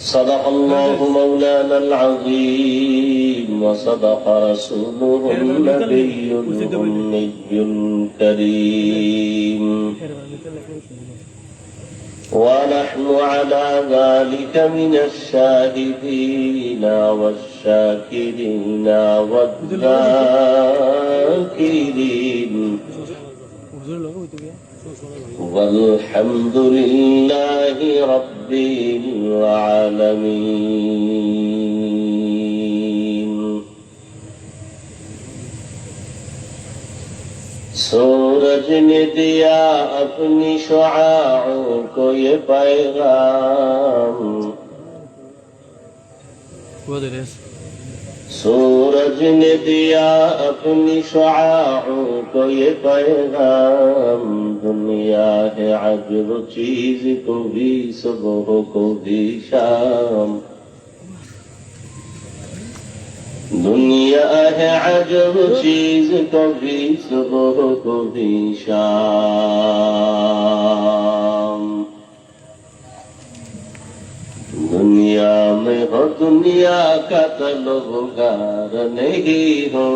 صدق الله مولانا العظيم وصدق رسوله النبي الأمي الكريم ونحن على ذلك من الشاهدين والشاكرين والذاكرين والحمد لله رب العالمين सूरज ने दिया अपनी शुआओं को ये पैगाम सूरज ने दिया अपनी शुआओं को ये पैगाम दुनिया है अजब चीज को भी सुबह को भी शाम दुनिया है अजब चीज को भी सुबह को भी शाम दुनिया में हो दुनिया का तलबगार नहीं हो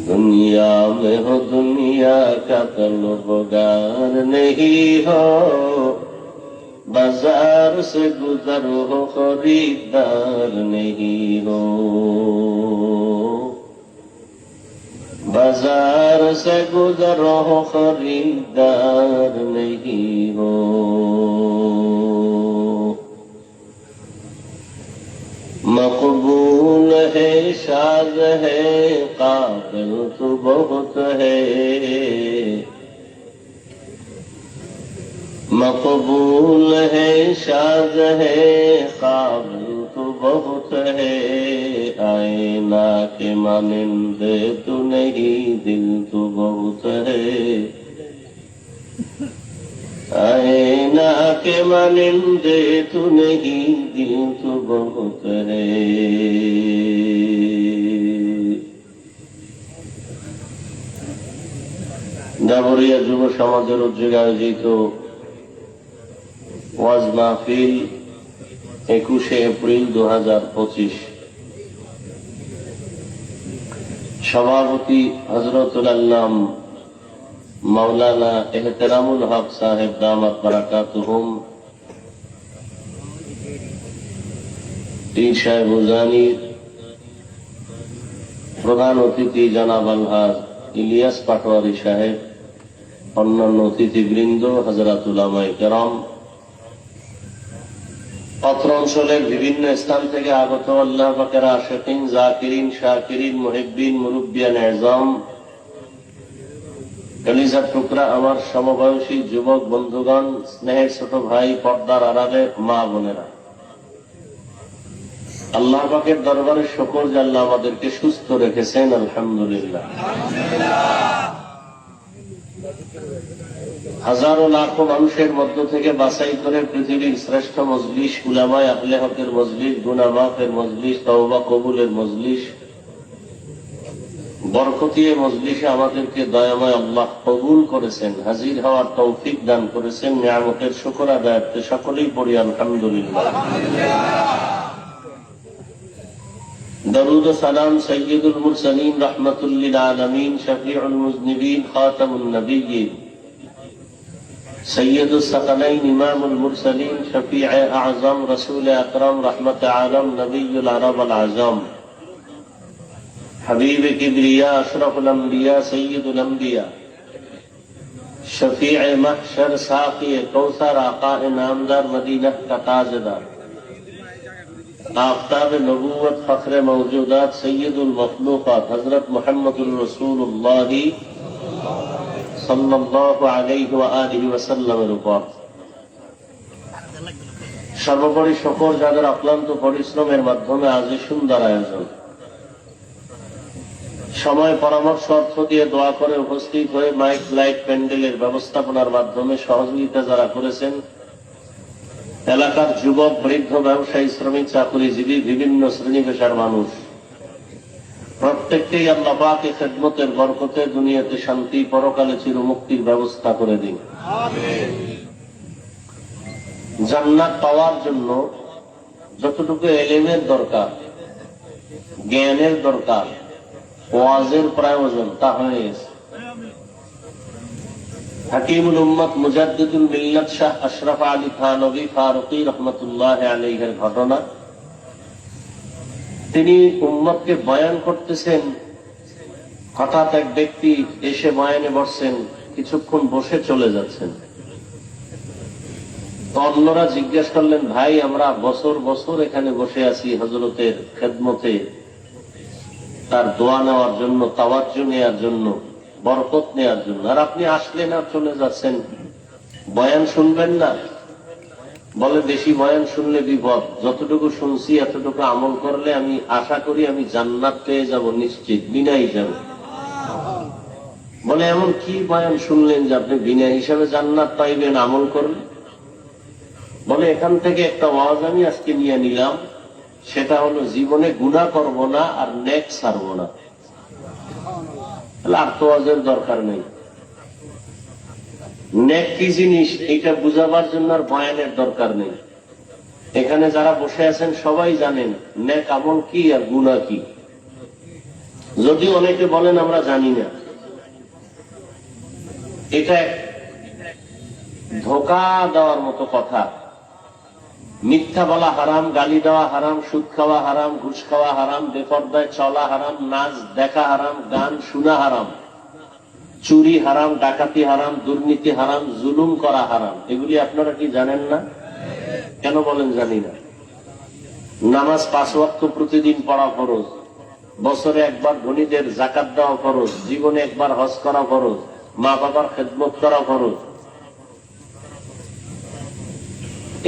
दुनिया में हो दुनिया का तलबगार नहीं हो बाजार से गुजर हो खरीदार नहीं हो बाजार से गुजर हो खरीदार नहीं हो मकबूल है शाद है काबिल तो बहुत है मकबूल है शाद है काबिल तो बहुत है आईना के मानिंदे तो नहीं दिल तो बहुत है आईना के मानिंदे तो नहीं दिल तो बहुत है ডাবরিয়া যুব সমাজের উদ্যোগে আয়োজিত ওয়াজ মাহফিল 21 এপ্রিল 2025 সভাপতি হযরতুল আল্লাম মাওলানা এহতেরামুল হক সাহেব দামাত বারাকাতুহুম পীর সাহেব হুজানি প্রধান অতিথি জনাব আলহাজ ইলিয়াস পাটোয়ারি সাহেব অন্যান্য অতিথিবৃন্দ হযরত উলামায়ে কেরাম অত্র অঞ্চলের বিভিন্ন স্থান থেকে আগত আল্লাহ পাকের আশিকিন জাকিরিন শাকিরিন মুহিব্বিন মুরব্বিয়ান আযম কলিজার টুকরা আমার সমবয়সী যুবক বন্ধুগণ স্নেহের ছোট ভাই পর্দার আড়ালে মা বোনেরা আল্লাহ পাকের দরবারে শুকর যে আল্লাহ আমাদেরকে সুস্থ রেখেছেন আলহামদুলিল্লাহ হাজারো লাখো মানুষের মধ্য থেকে বাছাই করে পৃথিবীর শ্রেষ্ঠ মজলিস উলামায়ে আহলে হকের মজলিস গুনাহ মাফের মজলিস তওবা কবুলের মজলিস বরকতিয়ে মজলিসে আমাদেরকে দয়াময় আল্লাহ কবুল করেছেন হাজির হওয়ার তৌফিক দান করেছেন নিয়ামতের শুকর আদায়ার্থে সকলেই পড়ি আলহামদুলিল্লাহ দরুদ ও সালাম সাইয়্যিদুল মুরসালিন রাহমাতুল লিল আলামিন শফিউল মুজনিবিন খাতামুন নবিয়্যিন সৈয়দুস সাকালাইন ইমামুল মুরসালিন শফিয়ে আযম রাসূল আকরাম রাহমাতে আলম নবিয়ুল আরব আল আযম হাবিবে কিবরিয়া আশরাফুল আম্বিয়া সৈয়দুল আম্বিয়া শফিয়ে মাহশর সাকিয়ে কৌসার আকায়ে নামদার মদিনা কা তাজদার आफताब नबूवत फख्रे मौजूदात सैयदुल मखलूकात हजरत मुहम्मदुर रसूलुल्लाह सल्लल्लाहु अलैहि व आलिहि वसल्लमेर উপর সর্বোপরি শুকর যাদের অক্লান্ত পরিশ্রমের মাধ্যমে আজ সুন্দর আয়োজন সময় পরামর্শ অর্থ দিয়ে দোয়া করে উপস্থিত হয়ে মাইক লাইট প্যান্ডেলের ব্যবস্থাপনার মাধ্যমে সহযোগিতা যারা করেছেন এলাকার যুবক বৃদ্ধ ব্যবসায়ী শ্রমিক চাকুরিজীবী বিভিন্ন শ্রেণী পেশার মানুষ প্রত্যেককেই আল্লাহ পাকের খেদমতের বরকতে দুনিয়াতে শান্তি, পরকালে চিরমুক্তির ব্যবস্থা করে দিন। জান্নাত পাওয়ার জন্য যতটুকু এলেমের দরকার, জ্ঞানের দরকার, ওয়াজের প্রয়োজন, তা হয়ে গেছে। হাকিমুল উম্মত মুজাদ্দিদুল মিল্লাত শাহ আশরাফ আলী থানভী ফারুকী রহমতুল্লাহ আলাইহির ঘটনা। তিনি উম্মতকে বয়ান করতেছেন, হঠাৎ এক ব্যক্তি এসে বয়ানে বসছেন, কিছুক্ষণ বসে চলে যাচ্ছেন। তো অন্যরা জিজ্ঞেস করলেন, ভাই আমরা বছর বছর এখানে বসে আছি হযরতের খেদমতে, তার দোয়া নেওয়ার জন্য, তাওয়াজ্জু নেওয়ার জন্য, বরকত নেওয়ার জন্য, আর আপনি আসলেন আর চলে যাচ্ছেন, বয়ান শুনবেন না? বলে, বেশি বয়ান শুনলে বিপদ, যতটুকু শুনছি এতটুকু আমল করলে আমি আশা করি আমি জান্নাত পেয়ে যাব নিশ্চিত, বিনা হিসাবে। বলে, এমন কি বয়ান শুনলেন যে আপনি বিনা হিসাবে জান্নাত পাইবেন আমল করলে? বলে, এখান থেকে একটা ওয়াজ আমি আজকে নিয়ে নিলাম, সেটা হলো জীবনে গুনাহ করব না আর নেক ছাড়ব না। আর তো ওয়াজের দরকার নেই। নেক কি জিনিস এটা বুঝাবার জন্য আর বয়ানের দরকার নেই। এখানে যারা বসে আছেন সবাই জানেন নেক আমল কি আর গুনাহ কি। যদি অনেকে বলেন আমরা জানি না, এটা ধোঁকা দেওয়ার মতো কথা। মিথ্যা বলা হারাম, গালি দেওয়া হারাম, সুদ খাওয়া হারাম, ঘুষ খাওয়া হারাম, বেপরদায় চলা হারাম, নাচ দেখা হারাম, গান শোনা হারাম, চুরি হারাম, ডাকাতি হারাম, দুর্নীতি হারাম, জুলুম করা হারাম। এগুলি আপনারা কি জানেন না? কেন বলেন জানি না? নামাজ 5 ওয়াক্ত প্রতিদিন পড়া ফরজ, বছরে একবার ধনীদের যাকাত দেওয়া ফরজ, জীবনে একবার হজ করা ফরজ, মা বাবার খেদমত করা ফরজ।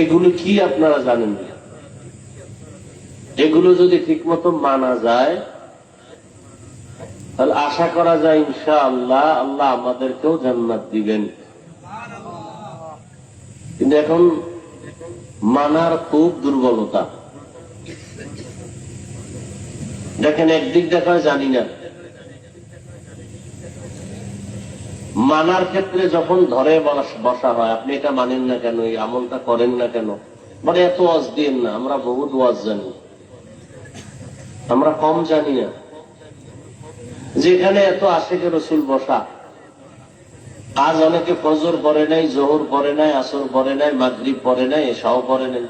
এগুলো কি আপনারা জানেন না? এগুলো যদি ঠিক মতো মানা যায় তাহলে আশা করা যায় ইনশাআল্লাহ আল্লাহ আমাদেরকেও জান্নাত দিবেন। কিন্তু এখন মানার খুব দুর্বলতা। দেখেন, একদিক দেখা জানি না, মানার ক্ষেত্রে যখন ধরে বসা হয়, আপনি এটা মানেন না কেন, এই আমলটা করেন না কেন, মানে এত ওয়াজ দিন না, আমরা বহুত ওয়াজ জানি, আমরা কম জানি না। যেখানে এত আশিকে রসুল বসা, আজ অনেকে ফজর পড়ে নাই, জোহর পড়ে নাই, আসর পড়ে নাই, মাগরিব পড়ে নাই, এশাও পড়ে নাই,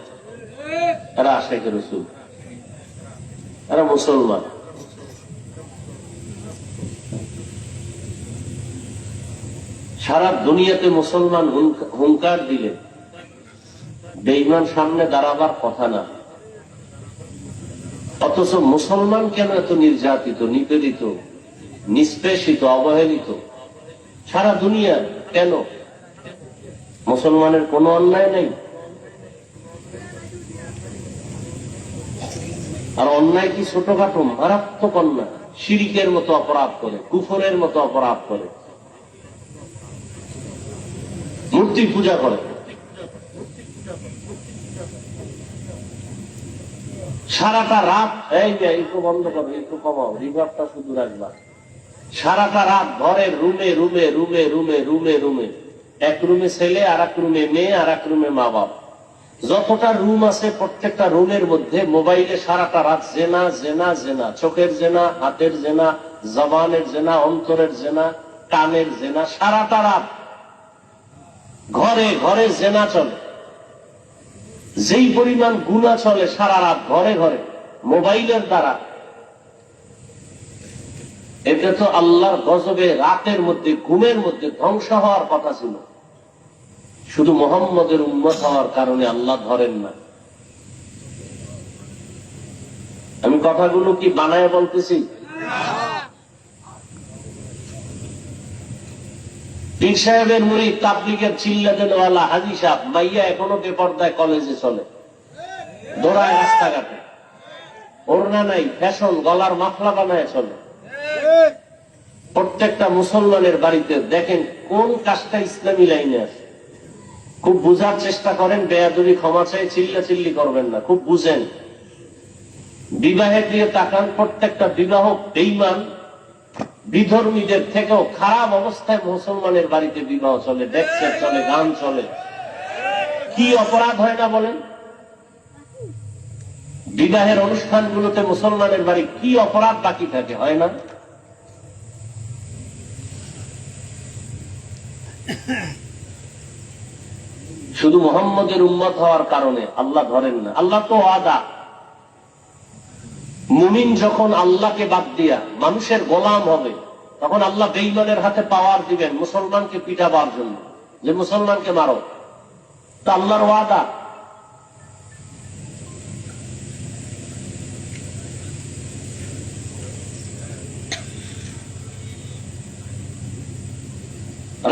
এরা আশিকে রসুল, এরা মুসলমান। সারা দুনিয়াতে মুসলমান হুঙ্কার দিলে বেঈমান সামনে দাঁড়াবার কথা না, অথচ মুসলমান কেন এত নির্যাতিত, নিপীড়িত, নিষ্পেষিত, অবহেলিত সারা দুনিয়া? কেন? মুসলমানের কোনো অন্যায় নেই? আর অন্যায় কি ছোটখাটো? মারাত্মক অন্যায়, শিরকের মতো অপরাধ করে, কুফরের মতো অপরাধ করে, মূর্তি পূজা করে। সারাটা রাত, একটু বন্ধ করো, একটু কমাও, রিভারটা শুধু রাখবা। সারাটা রাত ঘরের রুমে রুমে রুমে রুমে রুমে রুমে, এক রুমে ছেলে, আর এক রুমে মেয়ে, আর এক রুমে মা বাপ, যতটা রুম আছে প্রত্যেকটা রুমের মধ্যে মোবাইলে সারাটা রাত জেনা জেনা জেনা, চোখের জেনা, হাতের জেনা, জবানের জেনা, অন্তরের জেনা, কানের জেনা, সারাটা রাত ঘরে ঘরে জেনা চলে। যেই পরিমাণ গুনাহ চলে সারা রাত ঘরে ঘরে মোবাইলের দ্বারা, এটা তো আল্লাহর গজবে রাতের মধ্যে, ঘুমের মধ্যে ধ্বংস হওয়ার কথা ছিল। শুধু মুহাম্মদের উম্মত হওয়ার কারণে আল্লাহ ধরেন না। আমি কথাগুলো কি বানায় বলতেছি? পীর সাহেবের মুরিদ, তাবলীগের চিল্লা দেওয়ালা হাজী সাহেব, মাইয়া এখনো বেপরদায় কলেজে চলে, দৌড়ায় রাস্তাঘাটে, ওড়না নাই, ফ্যাশন, গলার মাফলা বানায় চলে। প্রত্যেকটা মুসলমানের বাড়িতে দেখেন কোন কাজটা ইসলামী লাইনে আছে। খুব বুঝার চেষ্টা করেন, বেয়াদবি ক্ষমা চাই, চিল্লা চিল্লি করবেন না, খুব বুঝেন। বিবাহের দিয়ে তাকান, প্রত্যেকটা বিবাহ বেঈমান বিধর্মীদের থেকেও খারাপ অবস্থায় মুসলমানের বাড়িতে বিবাহ চলে, ডেক্সে চলে, গান চলে। কি অপরাধ হয় না বলেন? বিবাহের অনুষ্ঠানগুলোতে মুসলমানের বাড়ি কি অপরাধ বাকি থাকে, হয় না? শুধু মুহাম্মদের উম্মত হওয়ার কারণে আল্লাহ ধরেন না। আল্লাহ তো ওয়াদা, মুমিন যখন আল্লাহকে বাদ দিয়া মানুষের গোলাম হবে, তখন আল্লাহ বেঈমানের হাতে পাওয়ার দিবেন মুসলমানকে পিটাবার জন্য, যে মুসলমানকে মারো। তা আল্লাহর ওয়াদা।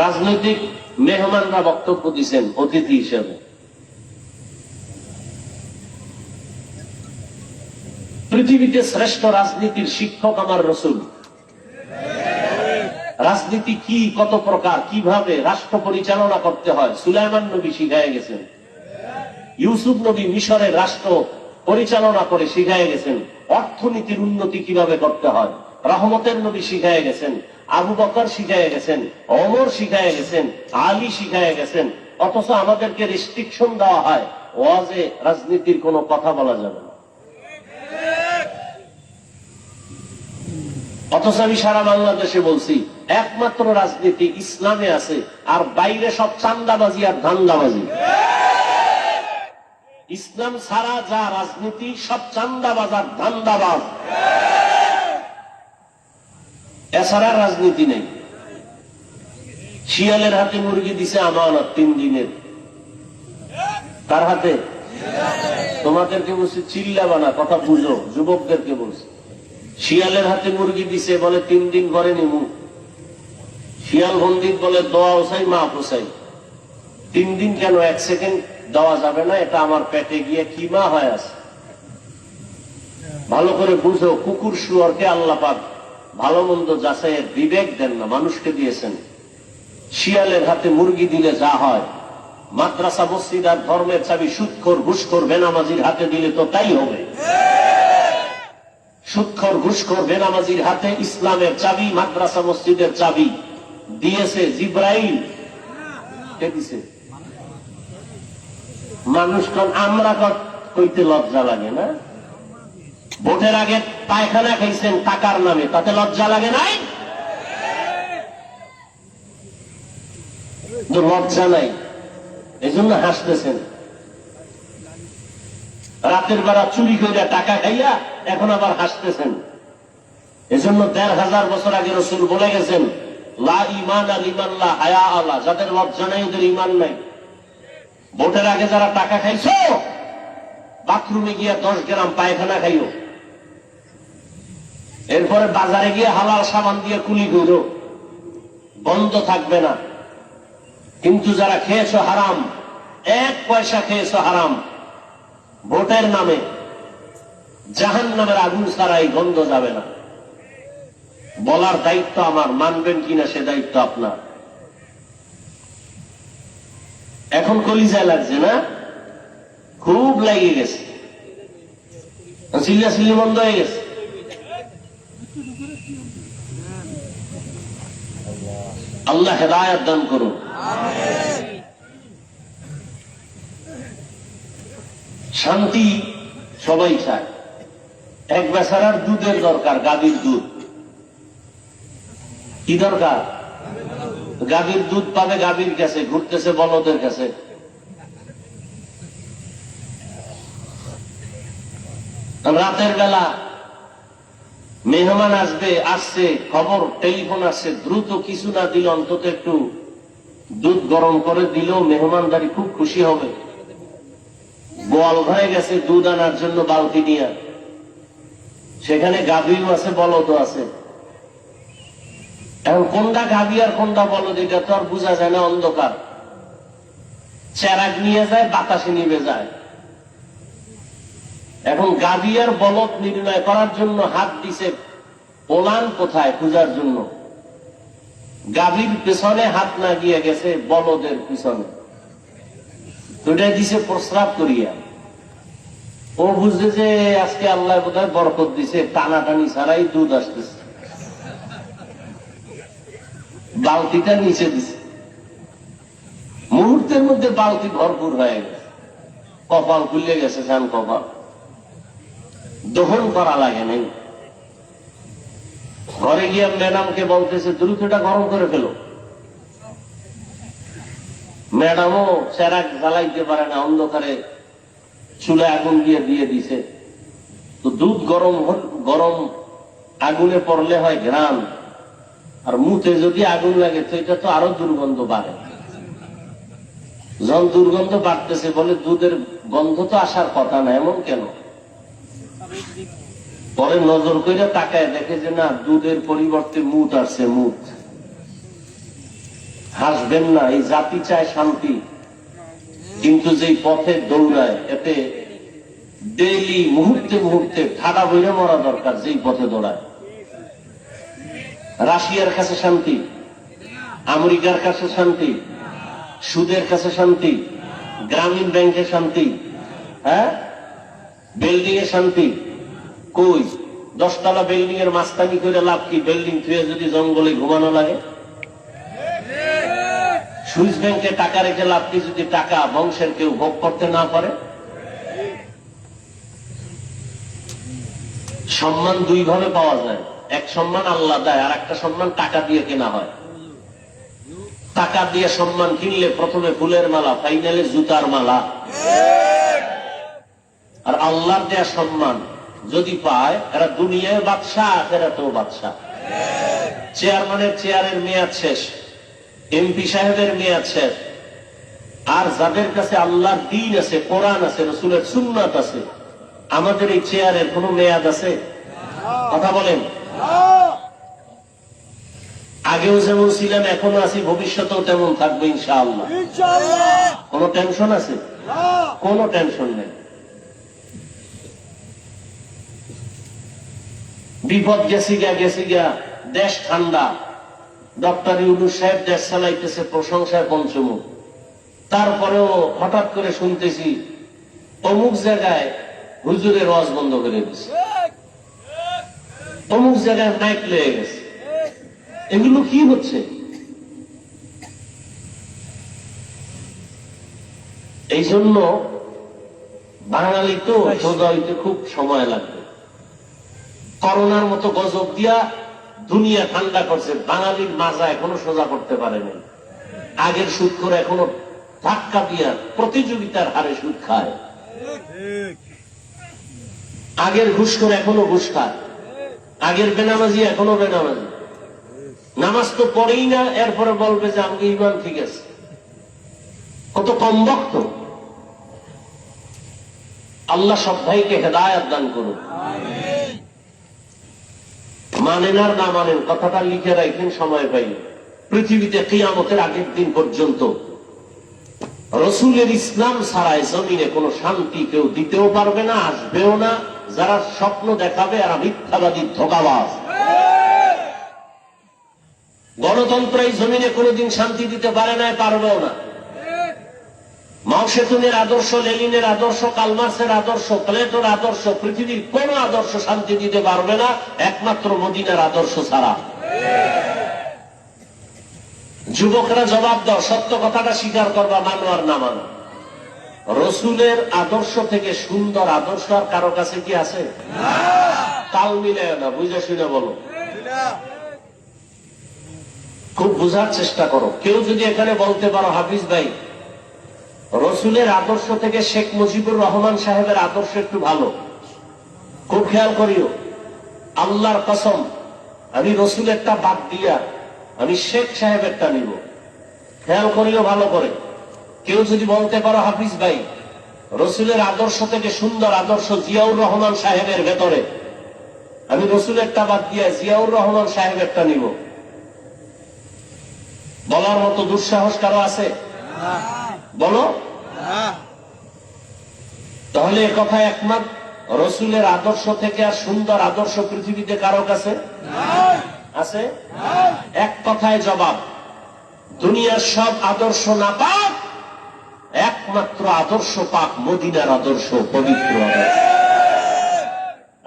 রাজনৈতিক মেহমানরা বক্তব্য দিচ্ছেন অতিথি হিসেবে। পৃথিবীতে শ্রেষ্ঠ রাজনীতির শিক্ষক আমার রাসূল। রাজনীতি কি, কত প্রকার, কিভাবে রাষ্ট্র পরিচালনা করতে হয় সুলাইমান নবী শিখায় গেছেন। ইউসুফ নবী মিশরের রাষ্ট্র পরিচালনা করে শিখায় গেছেন। অর্থনীতির উন্নতি কিভাবে করতে হয় রহমতের নবী শিখায় গেছেন। আবু বকর শিখায় গেছেন, ওমর শিখায় গেছেন, আলী শিখায় গেছেন। অথচ আমাদেরকে রেস্ট্রিকশন দেওয়া হয়, ওয়াজে রাজনীতির কোনো কথা বলা যাবে না। অথচ আমি সারা বাংলাদেশে বলছি, একমাত্র রাজনীতি ইসলামে আছে, আর বাইরে সব চান্দাবাজি আর ধান্দাবাজি। ইসলাম ছাড়া যা রাজনীতি সব চান্দাবাজ আর ধান্দাবাজ, এছাড়া রাজনীতি নেই। শিয়ালের হাতে মুরগি দিছে আমানত 3 দিনের। কার হাতে? তোমাদেরকে বলছি চিল্লাবা না, কথা বুঝো, যুবকদেরকে বলছি। শিয়ালের হাতে মুরগি দিছে, বলে 3 দিন পরে নিমু। শিয়াল বন্দিত বলে দোয়া ওসাই মা পোসাই। 3 দিন কেন, 1 সেকেন্ড দেওয়া যাবে না, এটা আমার পেটে গিয়ে কিমা হয়ে আছে। ভালো করে বুঝো, কুকুর শুয়োরকে আল্লাহ পাক ভালো মন্দ যাচাইয়ের বিবেক দেন না, মানুষকে দিয়েছেন। শিয়ালের হাতে মুরগি দিলে যা হয়, মাদ্রাসা মসজিদ আর ধর্মের চাবি সুদখোর ঘুষখোর বেনামাজির হাতে দিলে তো তাই হবে। সুদখোর ঘুষখোর বেনামাজির হাতে ইসলামের চাবি, মাদ্রাসা মসজিদের চাবি দিয়েছে জিব্রাইল। কে দিছে? মানুষ। আমরা কইতে লজ্জা লাগে না? ভোটের আগে পায়খানা খাইছেন টাকার নামে, তাতে লজ্জা লাগে নাই? লজ্জা নাই, এই জন্য হাসতেছেন। রাতের বেলা চুরি করে টাকা খাইয়া এখন আবার হাসতেছেন। এজন্য 1500 বছর আগে রাসূল বলে গেছেন, লা ঈমানা লিমান লা হায়া আলা, যাদের লজ্জা নাই ওদের ঈমান নাই। ভোটের আগে যারা টাকা খাইছো, বাথরুমে গিয়ে 10 গ্রাম পায়খানা খাইও, এরপরে বাজারে গিয়ে হালাল সাবান দিয়ে কুলি করো, বন্ধ থাকবে না। কিন্তু যারা খেয়েছো হারাম, 1 পয়সা খেয়েছো হারাম, ভোটের নামে জাহান্নামের আগুন ছাড়া এই গন্ধ যাবে না। বলার দায়িত্ব আমার, মানবেন কিনা সে দায়িত্ব আপনার। এখন কলিজায় লাগছে না? খুব লাগিয়ে গেছে, চিল্লাচিল্লি বন্ধ হয়ে গেছে। আল্লাহ হেদায়েত দান করুন। শান্তি সবাই চায়। এক বেচারার দুধের দরকার, গাভীর দুধ। কি দরকার? গাভীর দুধ পাবে গাভীর কাছে, ঘুরতেছে বলদের কাছে। রাতের বেলা মেহমান আসবে, আসছে খবর, টেলিফোন আসছে, দ্রুত কিছু না দিল অন্তত একটু দুধ গরম করে দিলেও মেহমানদারি খুব খুশি হবে। গোয়াল ঘরে গেছে দুধ আনার জন্য বালতি নিয়ে, সেখানে গাভীও আছে বলদও আছে। এখন কোনটা গাভী আর কোনটা বলদ এটা তো আর বোঝা যায় না, অন্ধকার। চেরাগ নিয়ে যায়, বাতাসে নিভে যায়। এখন গাভী আর বলদ নির্ণয় করার জন্য হাত দিছে ওলান কোথায় খোঁজার জন্য। গাভীর পেছনে হাত না গিয়ে গেছে বলদের পিছনে, দুটাই দিছে প্রস্রাব করিয়া। ও বুঝছে যে আজকে আল্লাহ বোধহয় বরকত দিছে, টানাটানি ছাড়াই দুধ আসতেছে, বালতিটা নিচে দিছে, মুহূর্তের মধ্যে বালতি ভরপুর হয়ে গেছে, কপাল খুলে গেছে, সান কপাল দহন করা লাগে নাই। ঘরে গিয়ে ম্যাডামকে বলতেছে দ্রুত এটা গরম করে ফেলো। ম্যাডামও চেরাক জ্বালাইতে পারে না, অন্ধকারে চুলে আগুন দিয়ে দিছে। তো দুধ গরম আগুনে পড়লে হয় ঘ্রাণ, আর মুখে যদি আগুন লাগে তো এটা তো আরো দুর্গন্ধ বাড়ে। যখন দুর্গন্ধ বাড়তেছে বলে দুধের গন্ধ তো আসার কথা না, এমন কেন? পরে নজর করে তাকায় দেখে যে না, দুধের পরিবর্তে মুদ আসছে, মুদ। হাসবেন না, এই জাতি চায় শান্তি, কিন্তু যেই পথে দৌড়ায় এতে ডেইলি মুহূর্তে মুহূর্তে ঠাডা বইরে মরা দরকার। যেই পথে দৌড়ায়, রাশিয়ার কাছে শান্তি, আমেরিকার কাছে শান্তি, সুদের কাছে শান্তি, গ্রামীণ ব্যাংকে শান্তি, হ্যাঁ, বিল্ডিং এ শান্তি কই? 10 তলা বিল্ডিং এর মাস্তানি করে লাভ কি? বিল্ডিং থুয়ে যদি জঙ্গলে ঘুমানো লাগে। সুইস ব্যাংকে টাকা রেখে লাভ কি যদি টাকা বংশের কেউ ভোগ করতে না পারে? সম্মান দুই ভাবে পাওয়া যায়, এক সম্মান আল্লাহ দেয়, আর একটা সম্মান টাকা দিয়ে কেনা হয়। টাকা দিয়ে সম্মান কিনলে প্রথমে ফুলের মালা, ফাইনালে জুতার মালা। আর আল্লাহর দেয়া সম্মান যদি পায়, এরা দুনিয়ায় বাদশাহ, আখিরাতেও বাদশাহ। চেয়ারম্যানের চেয়ারের মেয়াদ শেষ, এমপি সাহেবের মেয়াদ শেষ, আর যাদের কাছে আল্লাহর দ্বীন আছে, কোরআন আছে, রাসূলের সুন্নাত আছে, আমাদের এই চেয়ারের কোন মেয়াদ আছে? কথা বলেন। আগেও যেমন ছিলাম এখনো আছি, ভবিষ্যতেও তেমন থাকবে ইনশাআল্লাহ। কোন টেনশন আছে? কোন টেনশন নেই। বিপদ গেছি গা, দেশ ঠান্ডা, ডক্টর ইউনূস সাহেব দেশ চালাইতেছে প্রশংসায় পঞ্চমুখ। তারপরেও হঠাৎ করে শুনতেছি অমুক জায়গায় হুজুরের ওয়াজ বন্ধ করে দিচ্ছে, অমুক জায়গায় মাইক লেগে গেছে। এগুলো কি হচ্ছে? এই জন্য বাঙালি তো সোজা হইতে খুব সময় লাগবে। করোনার মতো গজব দিয়া দুনিয়া ঠান্ডা করছে, বাঙালির মাজা এখনো সোজা করতে পারেনি। আগের সুদ করে এখনো ধাক্কা দিয়া প্রতিযোগিতার হারে সুদ খায়, আগের ঘুষ করে এখনো ঘুষ খায়, আগের বেনামাজি এখনো বেনামাজি। নামাজ তো পড়েই না, এরপরে বলবে যে আমি ইমান ঠিক আছে। কত কম বক্ত। আল্লাহ সব ভাইকে হেদায়েত দান করুন। মানেন আর না মানেন, কথাটা লিখে রাখেন সময় পাই। পৃথিবীতে কিয়ামতের আগের দিন পর্যন্ত রসুলের ইসলাম ছাড়াই জমিনে কোন শান্তি কেউ দিতেও পারবে না, আসবেও না। যারা স্বপ্ন দেখাবে আর মিথ্যাবাদী, ধোঁকাবাজ। গণতন্ত্র এই জমিনে কোনদিন শান্তি দিতে পারে না, পারবেও না। মাও সেতুনের আদর্শ, লেনিনের আদর্শ, কালমার্সের আদর্শ, প্লেটোর আদর্শ, পৃথিবীর কোন আদর্শ শান্তি দিতে পারবে না, একমাত্র মদিনার আদর্শ ছাড়া। যুবকরা জবাব দাও, সত্য কথাটা স্বীকার করবা, মানো আর না মানো। রসুলের আদর্শ থেকে সুন্দর আদর্শ আর কারো কাছে কি আছে? তাল মিলায় না, বুঝে শুনে বলো। খুব বুঝার চেষ্টা করো। কেউ যদি এখানে বলতে পারো হাফিজ ভাই, রসুলের আদর্শ থেকে শেখ মুজিবুর রহমান সাহেবের আদর্শ একটু ভালো, খুব খেয়াল করিও। আল্লাহর কসম, আমি রসুলেরটা বাদ দিয়া আমি শেখ সাহেবেরটা নিব। খেয়াল করিও ভালো করে। কেউ যদি বলতে পারো হাফিজ ভাই, রসুলের আদর্শ থেকে সুন্দর আদর্শ জিয়াউর রহমান সাহেবের ভেতরে, আমি রসুলেরটা বাদ দিয়া জিয়াউর রহমান সাহেবেরটা নিব, বলার মতো দুঃসাহস কারো আছে? বলো। তাহলে এ কথা একমত, রসুলের আদর্শ থেকে আর সুন্দর আদর্শ পৃথিবীতে কারো কাছে আছে? এক কথায় জবাব, দুনিয়ার সব আদর্শ না পাক, একমাত্র আদর্শ পাক মদিনার আদর্শ, পবিত্র আদর্শ।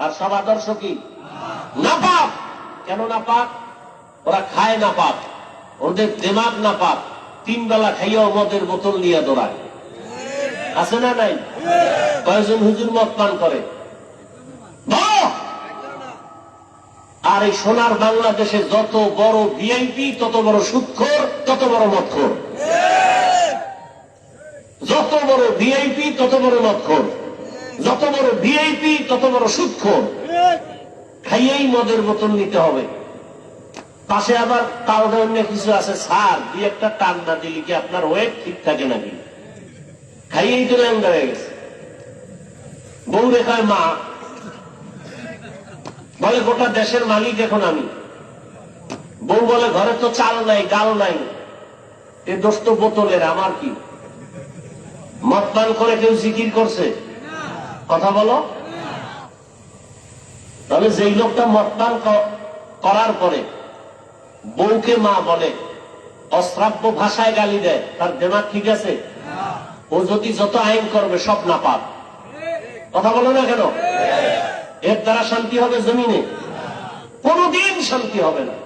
আর সব আদর্শ কি নাপাক। কেন নাপাক? ওরা খায় নাপাক, ওদের দিমাগ নাপাক, 3 বেলা খাইয়াও মদের বোতল নিয়ে দৌড়ায়। আছে না নাই? কয়েকজন হুজুর মদ পান করে। আর এই সোনার বাংলাদেশে যত বড় ভিআইপি তত বড় সুদখোর, তত বড় মদখোর। যত বড় ভিআইপি তত বড় মদখোর, যত বড় ভিআইপি তত বড় সুদখোর। খাইয়েই মদের বোতল নিতে হবে। পাশে আবার তাও ধরনের কিছু আছে, স্যার 2-1টা টান না দিলে কি আপনার ওয়েট ঠিক থাকে নাকি? খাইয়েই তো ল্যাংড়া হয়ে গেছে। বউ রেখায় মা বলে গোটা দেশের মালিক এখন আমি। বউ বলে ঘরে তো চাল নাই, ডাল নাই, এ দোষ তো বোতলের, আমার কি? মদ পান করে কেউ জিকির করছে? কথা বলো। তাহলে যেই লোকটা মদ পান করার পরে বউকে মা বলে, অশ্রাব্য ভাষায় গালি দেয়, তার দিমাগ ঠিক আছে? ও যদি যত আইন করবে সব নাপাক। কথা বলো না কেন? এর দ্বারা শান্তি হবে জমিনে? কোনদিন শান্তি হবে না।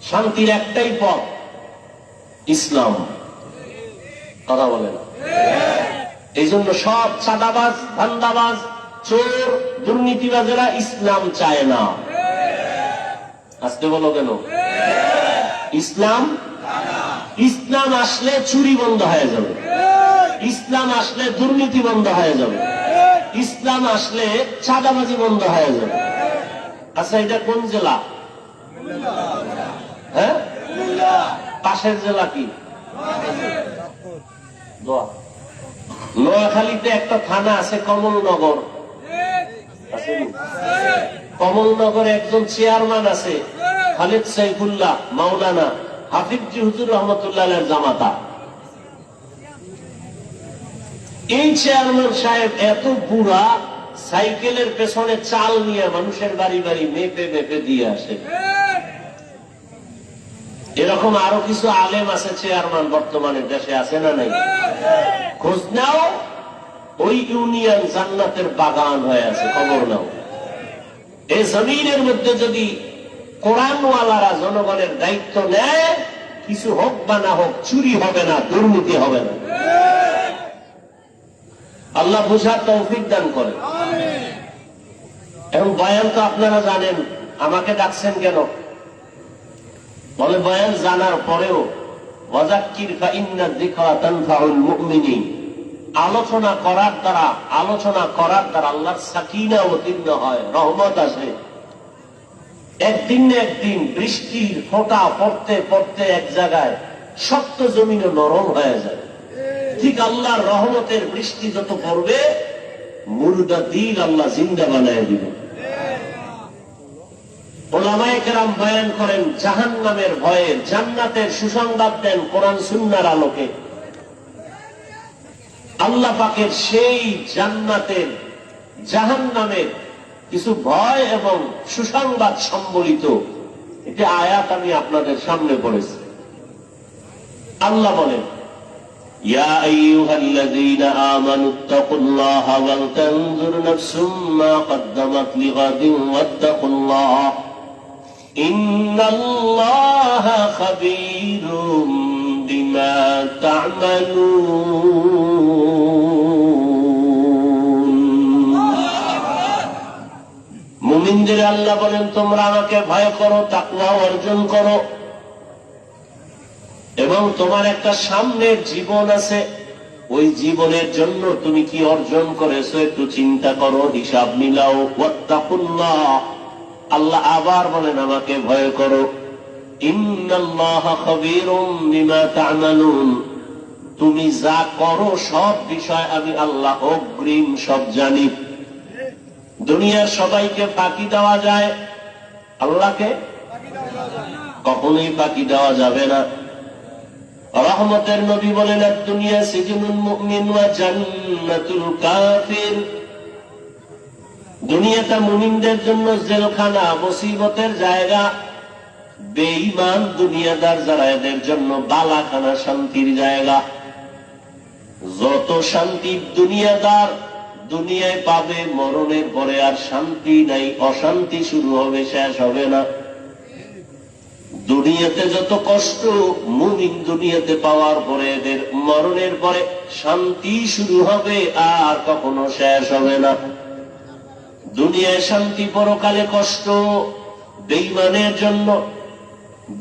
শান্তির একটাই পথ, ইসলাম। কথা বলে না? এই জন্য সব চাঁদাবাজ, ধান্দাবাজ, চোর, দুর্নীতিবাজেরা ইসলাম চায় না। আসতে বলো কেন? ইসলাম ইসলাম আসলে চুরি বন্ধ হয়ে যাবে, ইসলাম আসলে দুর্নীতি বন্ধ হয়ে যাবে, ইসলাম আসলে চাঁদাবাজি বন্ধ হয়ে যাবে। আচ্ছা, এটা কোন জেলা? হ্যাঁ, পাশের জেলা কি? নোয়াখালীতে একটা থানা আছে কমলনগর। কমলনগরে একজন চেয়ারম্যান আছে, খালিদ সাইফুল্লাহ মাওলানা হাফিজি হুজুর রহমতুল্লাহ জামাতা। এই চেয়ারম্যান সাহেব এত বুড়া, সাইকেলের পেছনে চাল নিয়ে মানুষের বাড়ি বাড়ি মেপে মেপে দিয়ে আসে। এরকম আরো কিছু আলেম আছে চেয়ারম্যান বর্তমানে দেশে, আছে না নাই? খোঁজ নাও, ওই ইউনিয়ন জান্নাতের বাগান হয়ে আছে, খবর নাও। এই জমিনের মধ্যে যদি কোরআনওয়ালারা জনগণের দায়িত্ব নেয়, কিছু হোক বা না হোক, চুরি হবে না, দুর্নীতি হবে না। আল্লাহ বুঝার তৌফিক দান করে। এবং বয়ান তো আপনারা জানেন, আমাকে ডাকছেন কেন? বলে বয়ান জানার পরেও ওয়াযাক্কির ফাইন্না যিকরা তানফাউল মুমিনিন, আলোচনা করার দ্বারা আল্লাহর সাকিনা অবতীর্ণ হয়, রহমত আসে। একদিন না একদিন বৃষ্টির ফোঁটা পড়তে পড়তে এক জায়গায় শক্ত জমিনে নরম হয়ে যায়। ঠিক আল্লাহর রহমতের বৃষ্টি যত পড়বে, মুর্দা দিল আল্লাহ জিন্দা বানায় দিবে। ওলামায়ে কেরাম বয়ান করেন জাহান্নামের ভয়ে, জান্নাতের সুসংবাদ দেন কোরআন সুন্নাহর আলোকে। আল্লাহ পাকের সেই জান্নাতের, জাহান্নামের কিছু ভয় এবং সুসংবাদ সম্বলিত একটি আয়াত আমি আপনাদের সামনে পড়েছি। আল্লাহ বলেন, ইয়া আইয়ুহাল্লাযীনা আমানুত্তাকুল্লাহা ওয়াল তানজুর নাফসুম মা কদ্দামাত লিগাদিন ওয়াত্তাকুল্লাহ ইন্নাল্লাহা খাবীরুম বিমা তা'মালুন। মুমিনদের আল্লাহ বলেন, তোমরা আমাকে ভয় করো, তাকওয়া অর্জন করো, এবং তোমার একটা সামনের জীবন আছে, ওই জীবনের জন্য তুমি কি অর্জন করেছো একটু চিন্তা করো, হিসাব মিলাও। ওয়াত্তাকুল্লাহ, আল্লাহ আবার বলেন আমাকে ভয় করো। ইন্নাল্লাহা খাবীরুম বিমা তা'মালুন, তুমি যা করো সব বিষয় আমি আল্লাহ অগ্রিম সব জানি। দুনিয়ার সবাইকে ফাঁকি দেওয়া যায়, আল্লাহকে কখনোই ফাঁকি দেওয়া যাবে না। রহমতের নবী বলেন, দুনিয়া সিজনুল মুমিন ওয়া জান্নাতুল কাফির, দুনিয়াটা মুমিনদের জন্য জেলখানা, মুসিবতের জায়গা। বেঈমান দুনিয়াদার যারা, এদের জন্য বালাখানা, শান্তির জায়গা। যত শান্তি দুনিয়াদার দুনিয়ায় পাবে, মরণের পরে আর শান্তি নাই, অশান্তি শুরু হবে, শেষ হবে না। দুনিয়াতে যত কষ্ট মুমিন দুনিয়াতে পাওয়ার পরে এদের মরণের পরে শান্তি শুরু হবে, আর কখনো শেষ হবে না। দুনিয়ায় শান্তি, পরকালে কষ্ট বেঈমানের জন্য।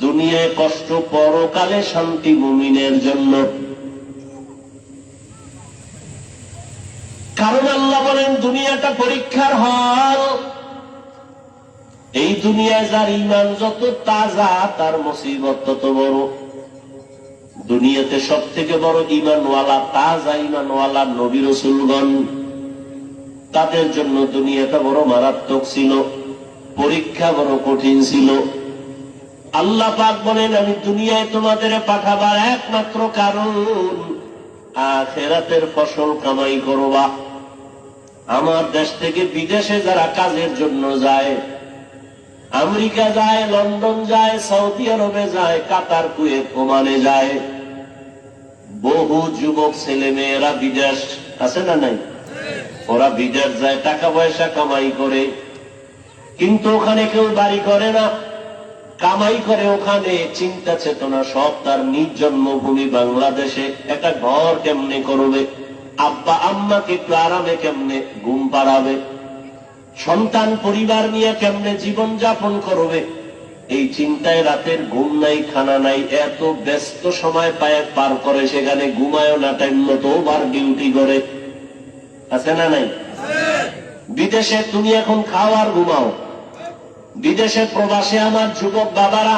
দুনিয়ায় কষ্ট, পরকালে শান্তি মুমিনের জন্য। কারণ আল্লাহ বলেন দুনিয়াটা পরীক্ষার হল। এই দুনিয়ায় যার ঈমান যত তাজা, তার মুসিবত তত বড়। দুনিয়াতে সব থেকে বড় ঈমানওয়ালা, তাজা ঈমানওয়ালা নবী রাসূলগণ। তাদের জন্য দুনিয়াটা বড় মারাত্মক ছিল, পরীক্ষা বড় কঠিন ছিল। আল্লাহ পাক বলেন আমি দুনিয়ায় তোমাদের পাঠাবার একমাত্র কারণ আখিরাতের ফসল কামাই করবা। আমার দেশ থেকে বিদেশে যারা কাজের জন্য যায়, আমেরিকা যায়, লন্ডন যায়, সৌদি আরবে যায়, কাতার, কুয়েত, ওমানে যায়, বহু যুবক ছেলে মেয়েরা বিদেশ আছে না নাই? ওরা বিদেশ যায়, টাকা পয়সা কামাই করে, কিন্তু ওখানে কেউ বাড়ি করে না, কামাই করে ওখানে, চিন্তা চেতনা সব তার নিজ জন্মভূমি বাংলাদেশে একটা ঘর কেমনে করবে, আব্বা আম্মাকে একটু আরামে কেমনে ঘুম পাড়াবে, সন্তান পরিবার নিয়ে কেমনে জীবন যাপন করবে, এই চিন্তায় রাতের ঘুম নাই, খানা নাই, এত ব্যস্ত সময় পার করে, সেখানে ঘুমায়ও না টাইম মতো, ওভার ডিউটি করে। আছে না নাই? বিদেশে তুমি এখন খাও আর ঘুমাও। বিদেশে প্রবাসে আমার যুবক বাবারা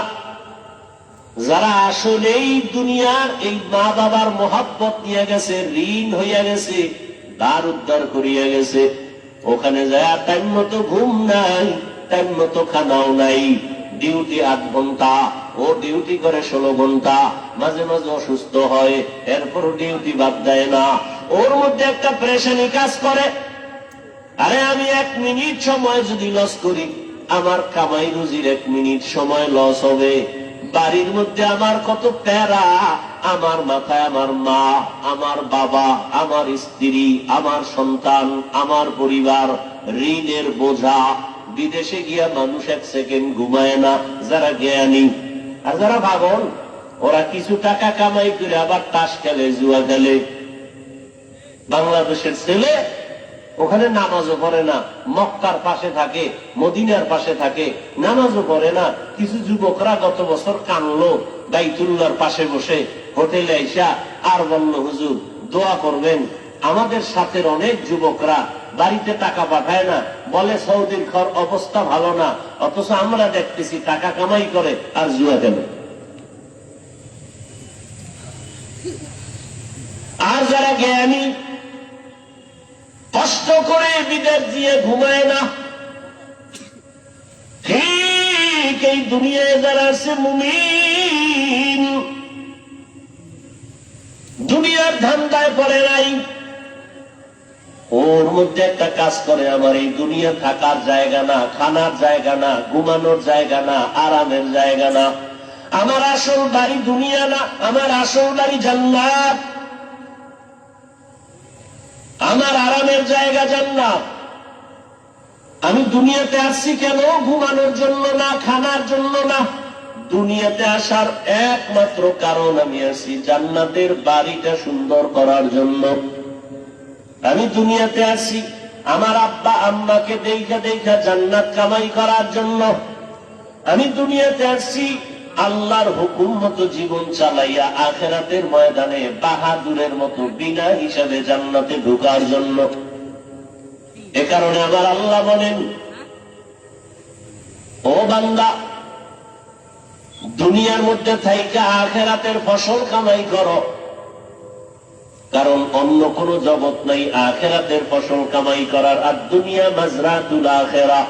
যারা আসলেই দুনিয়ার এই মা বাবার মহব্বত নিয়ে গেছে, ঋণ হইয়া গেছে, দ্বার উদ্ধার করিয়া গেছে, ওখানে যায় টাইম মতো ঘুম নাই, টাইম মতো খানাও নাই, ডিউটি 8 ঘন্টা, ও ডিউটি করে 16 ঘন্টা, মাঝে মাঝে অসুস্থ হয়, এরপরও ডিউটি বাদ দেয় না। ওর মধ্যে একটা প্রেশানি কাজ করে, আরে আমি 1 মিনিট সময় যদি লস করি, আমার কামাই রুজির 1 মিনিট সময় লস হবে। বাড়ির মধ্যে আমার কত প্যারা, আমার মাথায় আমার মা, আমার বাবা, আমার স্ত্রী, আমার সন্তান, আমার পরিবার, ঋণের বোঝা। বিদেশে গিয়া মানুষ 1 সেকেন্ড ঘুমায় না, যারা জ্ঞানী। আর যারা পাগল, ওরা কিছু টাকা কামাই করে আবার তাস খেলে, জুয়া খেলে। বাংলাদেশের ছেলে ওখানে নামাজও পড়ে না, মক্কার পাশে থাকে, মদিনার পাশে থাকে, নামাজও পড়ে না। কিছু যুবকরা গত বছর কানলো বাইতুল্লাহর পাশে বসে হোটেলে আইসা, আর বলল হুজুর দোয়া করবেন। আমাদের সাথে অনেক যুবকরা বাড়িতে টাকা পাঠায় না, বলে সৌদির ঘর অবস্থা ভালো না, অথচ আমরা দেখতেছি টাকা কামাই করে আর জুয়া খেলে। আর যারা জ্ঞানী কষ্ট করে বিদেশ দিয়ে ঘুমায় না, ঠিক এই দুনিয়ায় যারা আছে মুমিন, দুনিয়ার ধান্দায় পড়ে নাই, ওর মধ্যে একটা কাজ করে, আমার এই দুনিয়া থাকার জায়গা না, খানার জায়গা না, ঘুমানোর জায়গা না, আরামের জায়গা না, আমার আসল বাড়ি দুনিয়া না, আমার আসল বাড়ি জান্নাত, আমার আরামের জায়গা জান্নাত। আমি দুনিয়াতে আসছি কেন? ঘুমানোর জন্য না, খানার জন্য না। দুনিয়াতে আসার একমাত্র কারণ আমি আসি জান্নাতের বাড়িটা সুন্দর করার জন্য। আমি দুনিয়াতে আসি আমার আব্বা আম্মাকে দেখা দেখা জান্নাত কামাই করার জন্য। আমি দুনিয়াতে আসছি আল্লাহর হুকুম মতো জীবন চালাইয়া আখিরাতের ময়দানে বাহাদুরের মতো বিনা হিসাবে জান্নাতে ঢোকার জন্য। এ কারণে আমার আল্লাহ বলেন, ও বান্দা, দুনিয়ার মধ্যে থাইকা আখিরাতের ফসল কামাই করো, কারণ অন্য কোন জগৎ নাই আখিরাতের ফসল কামাই করার। আর দুনিয়া মাজরাতুল আখিরাহ,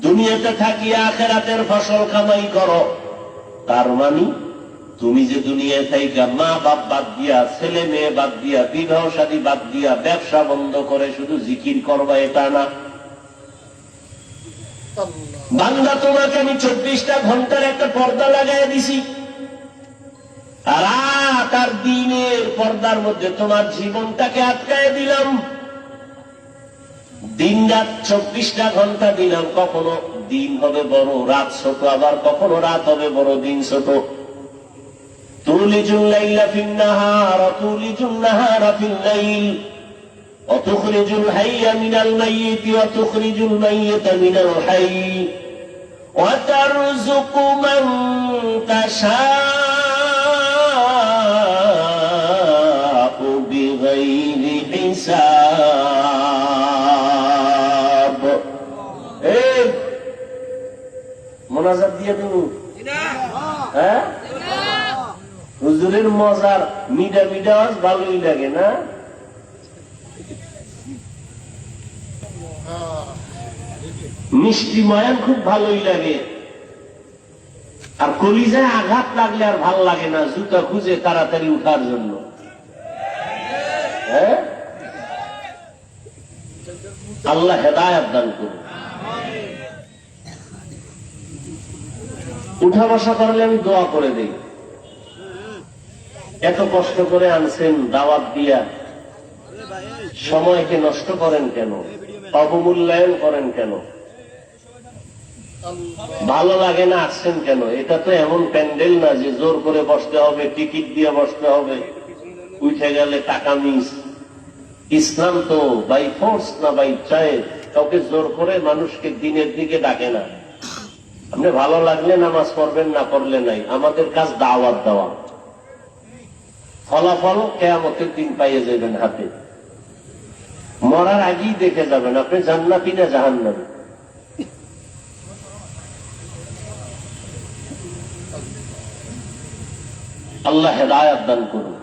দুনিয়াতে থাকি আখিরাতের ফসল কামাই করো। তার মানে তুমি যে দুনিয়ায় থাইকা মা বাপ বাদ দিয়া, ছেলে মেয়ে বাদ দিয়া, বিবাহ শাদী বাদ দিয়া, ব্যবসা বন্ধ করে শুধু জিকির করবা, এটা না। বান্দা, তোমাকে আমি 24টা ঘন্টার একটা পর্দা লাগাই দিছি, রাত আর দিনের পর্দার মধ্যে তোমার জীবনটাকে আটকায় দিলাম। দিন রাত 24টা ঘন্টা দিলাম, কখনো দিন হবে বড় রাত ছোট, আবার কখনো রাত হবে বড় দিন ছোট। তুলিজুল লাইলা ফিন নাহার ওয়া তুলিজুন নাহারা ফিল লাইল ওয়া তুখরিজুল হাইয়া মিনাল মাইয়িতি ওয়া তুখরিজুল মাইয়িতা মিনাল হাইয়্যি ওয়া তারযুকু মান তাশাউ বিগাইরি হিসাব। এই মোনাজাত দিয়ে তুমি হ্যাঁ, হুজুরের মজার মিডা মিডা ভালোই লাগে না? মিষ্টি ময়ান খুব ভালোই লাগে, আর কলিজায় আঘাত লাগলে আর ভাল লাগে না, জুতা খুঁজে তাড়াতাড়ি উঠার জন্য। হ্যাঁ, আল্লাহ হেদায়েত দান করুন। উঠা বসা করলে আমি দোয়া করে দেই, এত কষ্ট করে আনছেন দাওয়াত দিয়া, সময়কে নষ্ট করেন কেন? অবমূল্যায়ন করেন কেন? ভালো লাগে না আসছেন কেন? এটা তো এমন প্যান্ডেল না যে জোর করে বসতে হবে, টিকিট দিয়ে বসতে হবে, উঠে গেলে টাকা মিস। ইসলাম তো বাই ফোর্স না বাই চয়েস, কাউকে জোর করে মানুষকে দিনের দিকে ডাকে না। আপনি ভালো লাগলে নামাজ পড়বেন, না পড়লে নাই। আমাদের কাজ দাওয়াত দেওয়া, ফলাফল কিয়ামতের দিন পাইয়ে যাবেন হাতে। মরার আগেই দেখে যাবেন আপনি জান্নাতি না জাহান্নামী। আল্লাহ হেদায়েত দান করুন।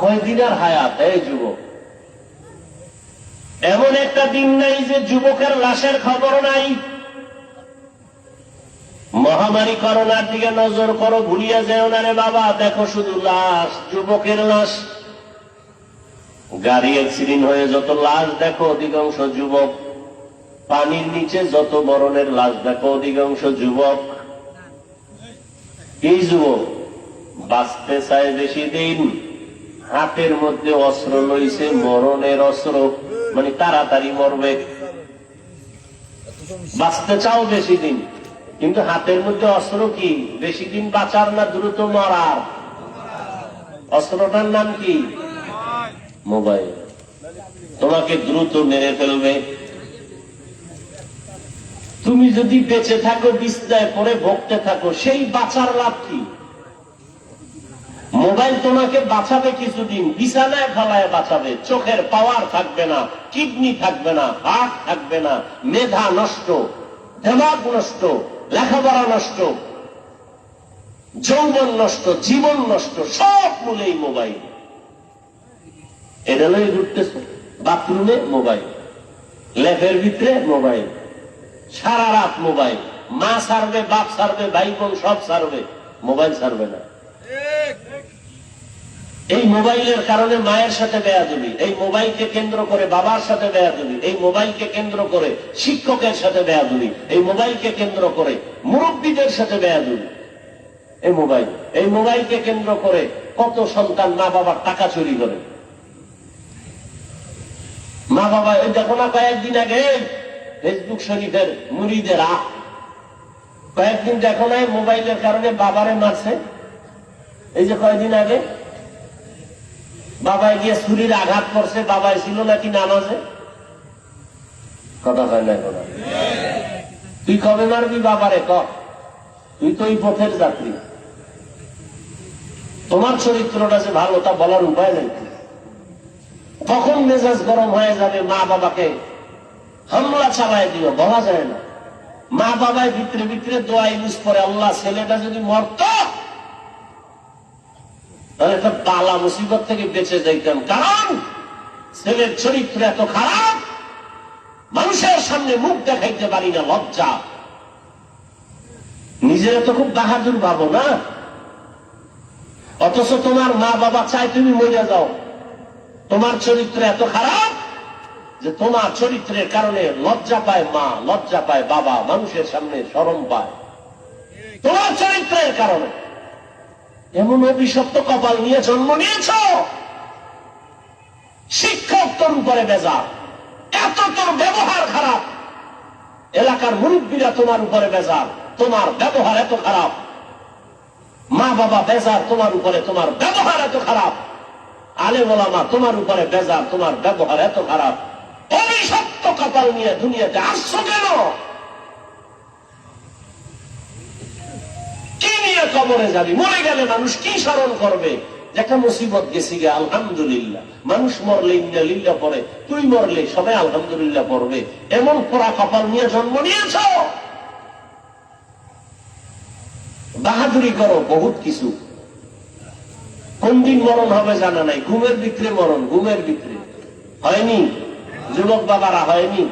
কয়দিনের হায়াত এই যুবক? এমন একটা দিন নাই যে যুবকের লাশের খবর নাই। মহামারী করোনার দিকে নজর করো, ভুলিয়া যেও না রে বাবা। দেখো শুধু লাশ, যুবকের লাশ। গাড়ি অ্যাক্সিডেন্ট হয়ে যত লাশ দেখো, অধিকাংশ যুবক। পানির নিচে যত মরণের লাশ দেখো, অধিকাংশ যুবক। এই যুবক বাঁচতে চায় বেশি দিন, হাতের মধ্যে অস্ত্র লইছে, মরণের অস্ত্র, মানে তাড়াতাড়ি মরবে। বাঁচতে চাও বেশি দিন, কিন্তু হাতের মধ্যে অস্ত্র কি? বেশি দিন বাঁচার না দ্রুত মরার? অস্ত্রটার নাম কি? মোবাইল। তোমাকে দ্রুত মেরে ফেলবে। তুমি যদি বেঁচে থাকো, বিছনায় পড়ে ভোগতে থাকো, সেই বাঁচার লাভ কি? মোবাইল তোমাকে বাঁচাবে কিছুদিন, বিছানায় ফেলায় বাঁচাবে। চোখের পাওয়ার থাকবে না, কিডনি থাকবে না, হার্ট থাকবে না, মেধা নষ্ট, দিমাগ নষ্ট, লেখাপড়া নষ্ট, যৌবন নষ্ট, জীবন নষ্ট, সব মূলেই মোবাইল। এটা লই ঘুরতেছ, বাথরুমে মোবাইল, ল্যাপের ভিতরে মোবাইল, সারা রাত মোবাইল। মা ছাড়বে, বাপ ছাড়বে, ভাই বোন সব ছাড়বে, মোবাইল ছাড়বে না। এই মোবাইলের কারণে মায়ের সাথে বেয়াদবি, এই মোবাইলকে কেন্দ্র করে বাবার সাথে বেয়াদবি, এই মোবাইলকে কেন্দ্র করে শিক্ষকের সাথে বেয়াদবি, এই মোবাইলকে কেন্দ্র করে মুরব্বীদের সাথে বেয়াদবি। এই মোবাইলকে কেন্দ্র করে কত সন্তান মা বাবার টাকা চুরি করে। মা বাবা, এই দেখো না, কয়েকদিন আগে ফেসবুক শরীফের মুরিদেরা কয়েকদিন দেখো না মোবাইলের কারণে বাবারে মারছে। এই যে কয়েকদিন আগে বাবায় গিয়ে ছুরির আঘাত করছে, বাবায় ছিল নাকি নামাজে। কথা হয় না কথা। তুই কবে মারবি বাবারে? তুই তো এই পথের যাত্রী, তোমার চরিত্রটা যে ভালো তা বলার উপায় নেই। কখন মেজাজ গরম হয়ে যাবে, মা বাবাকে হামলা চালায় দিও, বলা যায় না। মা বাবায় ভিতরে ভিতরে দোয়া ইউজ করে, আল্লাহ ছেলেটা যদি মরত তাহলে একটা বালা মুসিবত থেকে বেঁচে যাইতাম। কারণ ছেলের চরিত্র এত খারাপ, মানুষের সামনে মুখ দেখাইতে পারি না, লজ্জা। নিজেরা তো খুব বাহাদুর ভাবো না, অথচ তোমার মা বাবা চায় তুমি মরে যাও। তোমার চরিত্র এত খারাপ যে তোমার চরিত্রের কারণে লজ্জা পায় মা, লজ্জা পায় বাবা, মানুষের সামনে শরম পায় তোমার চরিত্রের কারণে। এমন অভিশপ্ত কপাল নিয়ে জন্ম নিয়েছ। শিক্ষক তোর উপরে বেজার, এত তোর ব্যবহার খারাপ, এলাকার মুরব্বীরা তোমার উপরে বেজার, তোমার ব্যবহার এত খারাপ, মা বাবা বেজার তোমার উপরে, তোমার ব্যবহার এত খারাপ, আলেম ওলামা তোমার উপরে বেজার, তোমার ব্যবহার এত খারাপ, অভিশপ্ত কপাল নিয়ে দুনিয়াতে আসছো কেন? কি নিয়ে কবরে যাবি? মরে গেলে মানুষ কি স্মরণ করবে? একটা মুসিবত গেছি গে, আলহামদুলিল্লাহ। মানুষ মরলে ইন্না লিল্লাহ পড়ে, তুই মরলে সবাই আলহামদুলিল্লাহ পড়বে। এমন পোড়া কপাল নিয়ে জন্ম নিয়েছ। বাহাদুরি করো, বহুত কিছু। কোন দিন মরণ হবে জানা নাই, ঘুমের ভিতরে মরণ, ঘুমের ভিতরে হয়নি? যুবক বাবারা হয়নি?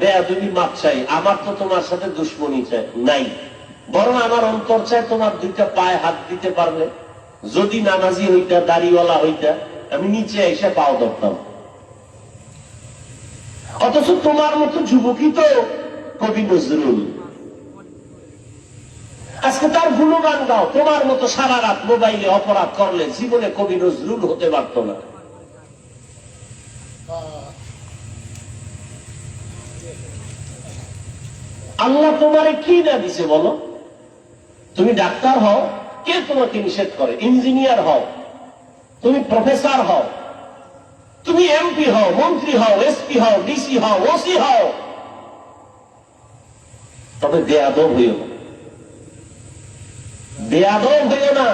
বেয়াদবি মাপ চাই। আমার তো তোমার সাথে দুশ্মনী চাই নাই, বরং আমার অন্তর চায় তোমার দুইটা পায়ে হাত দিতে পারলে, যদি নামাজি হইতা, দাড়িওয়ালা হইতা, আমি নিচে এসে পাও ধরতাম। অথচ তোমার মতো যুবকই তো কবি নজরুল। আজকে তার গুণগান গাও। তোমার মতো সারা রাত মোবাইলে অপরাধ করলে জীবনে কবি নজরুল হতে পারত না। আল্লাহ তোমারে কি না দিছে বলো? তুমি ডাক্তার হও, কে তোমাকে নিষেধ করে? ইঞ্জিনিয়ার হও, তুমি প্রফেসর হও, তুমি এমপি হও, মন্ত্রী হও, এসপি হও, ডিসি হও, ওসি হও, তবে বেয়াদব হইও না, বেয়াদব হইও না।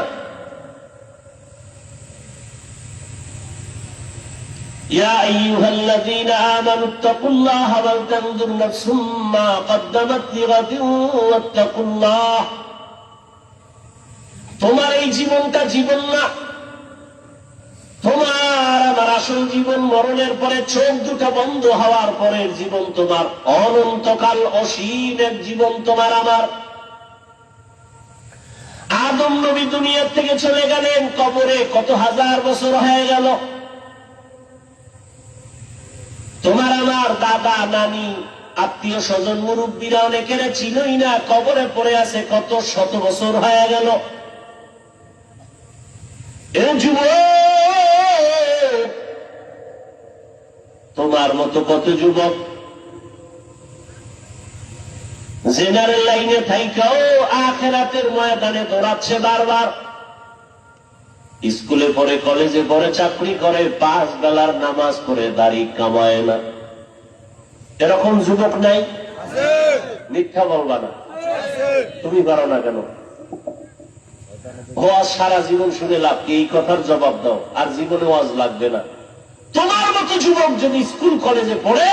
ইয়া আইয়ুহাল্লাযীনা আমানুত্তাকুল্লাহা ওয়াল তানজুর নাফসুম মা কদ্দামাত লিগাদিন ওয়াত্তাকুল্লাহ। তোমার এই জীবনটা জীবন না, তোমার আমার আসল জীবন মরণের পরে, চোখ দুটা বন্ধ হওয়ার পরের জীবন তোমার, অনন্তকাল অসীম এক জীবন তোমার আমার। আদম নবী দুনিয়ার থেকে চলে গেলেন, কবরে কত হাজার বছর হয়ে গেল। তোমার আমার দাদা নানি আত্মীয় স্বজন মুরব্বীরা অনেকের চিনই না, কবরে পড়ে আছে কত শত বছর হয়ে গেল। তোমার মতো কত যুবক জেনারেল লাইনে থাইকাও আখিরাতের ময়দানে দৌড়াচ্ছে বারবার। স্কুলে পড়ে, কলেজে পড়ে, চাকরি করে, 5 বেলার নামাজ পড়ে, দাড়ি কামায় না। এরকম যুবক নাই? মিথ্যা বলবা না। তুমি পারো না কেন? ওয়াজ সারা জীবন শুনে লাভ কি? এই কথার জবাব দাও, আর জীবনে ওয়াজ লাগবে না। তোমার মতো যুবক যদি স্কুল কলেজে পড়ে,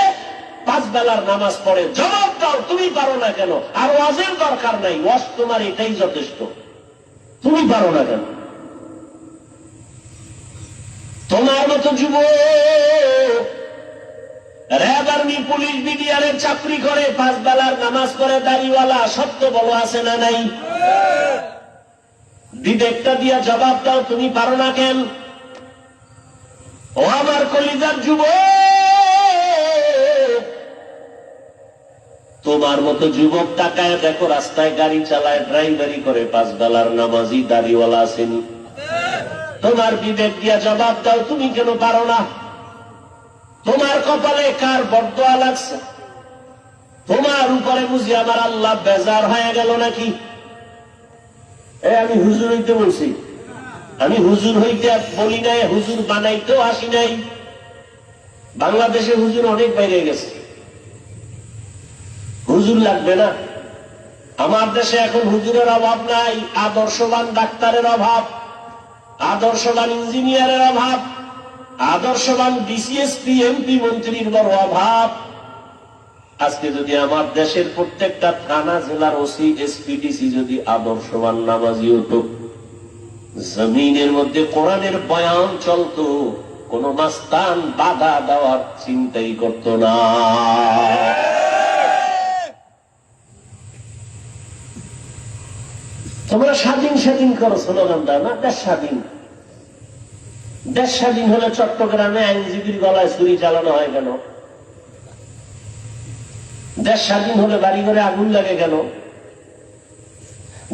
5 বেলার নামাজ পড়ে, জবাব দাও তুমি পারো না কেন? আর ওয়াজের দরকার নাই, ওয়াজ তোমার এটাই যথেষ্ট। তুমি পারো না কেন? তোমার মতো যুবক র্যাব, আর্মি, পুলিশ, বিডিআরের চাকরি করে, 5 বেলার নামাজ পড়ে, দাড়িওয়ালা, সত্য বলো আছে না নাই? বিবেকটা দিয়া জবাব দাও, তুমি পারো না কেন? ও আমার কলিজার যুবক, তোমার মতো যুবক তাকায় দেখো, রাস্তায় গাড়ি চালায়, ড্রাইভারি করে, 5 বেলার নামাজি, দাড়িওয়ালা আসেনি। তোমার বিবেক দিয়া জবাব দাও, তুমি কেন পারো না? তোমার কপালে কার বরদোয়া লাগছে? তোমার উপরে বুঝি আমার আল্লাহ বেজার হয়ে গেল নাকি? আমি হুজুর হইতে বলছি, আমি হুজুর হইতে বলি নাই, হুজুর বানাইতেও আসি নাই। বাংলাদেশে হুজুর অনেক বাইরে গেছে, হুজুর লাগবে না। আমার দেশে এখন হুজুরের অভাব নাই, আদর্শবান ডাক্তারের অভাব, আদর্শবান ইঞ্জিনিয়ারের অভাব, আদর্শবান ডিসিএসপি, এমপি, মন্ত্রীর বড় অভাব। আজকে যদি আমার দেশের প্রত্যেকটা থানা, জেলার ওসি, এসপি, ডিসি যদি আদর্শবান নামাজি হতো, জমিনের মধ্যে কোরআনের বয়ান চলতো, কোন মাস্তান বাধা দেওয়ার চিন্তাই করত না। তোমরা স্বাধীন স্বাধীন করো, স্লোগান দাও না, দেশ স্বাধীন। দেশ স্বাধীন হলে চট্টগ্রামে আইনজীবীর গলায় ছুরি চালানো হয় কেন? দেশ স্বাধীন হলে বাড়ি ঘরে আগুন লাগে কেন?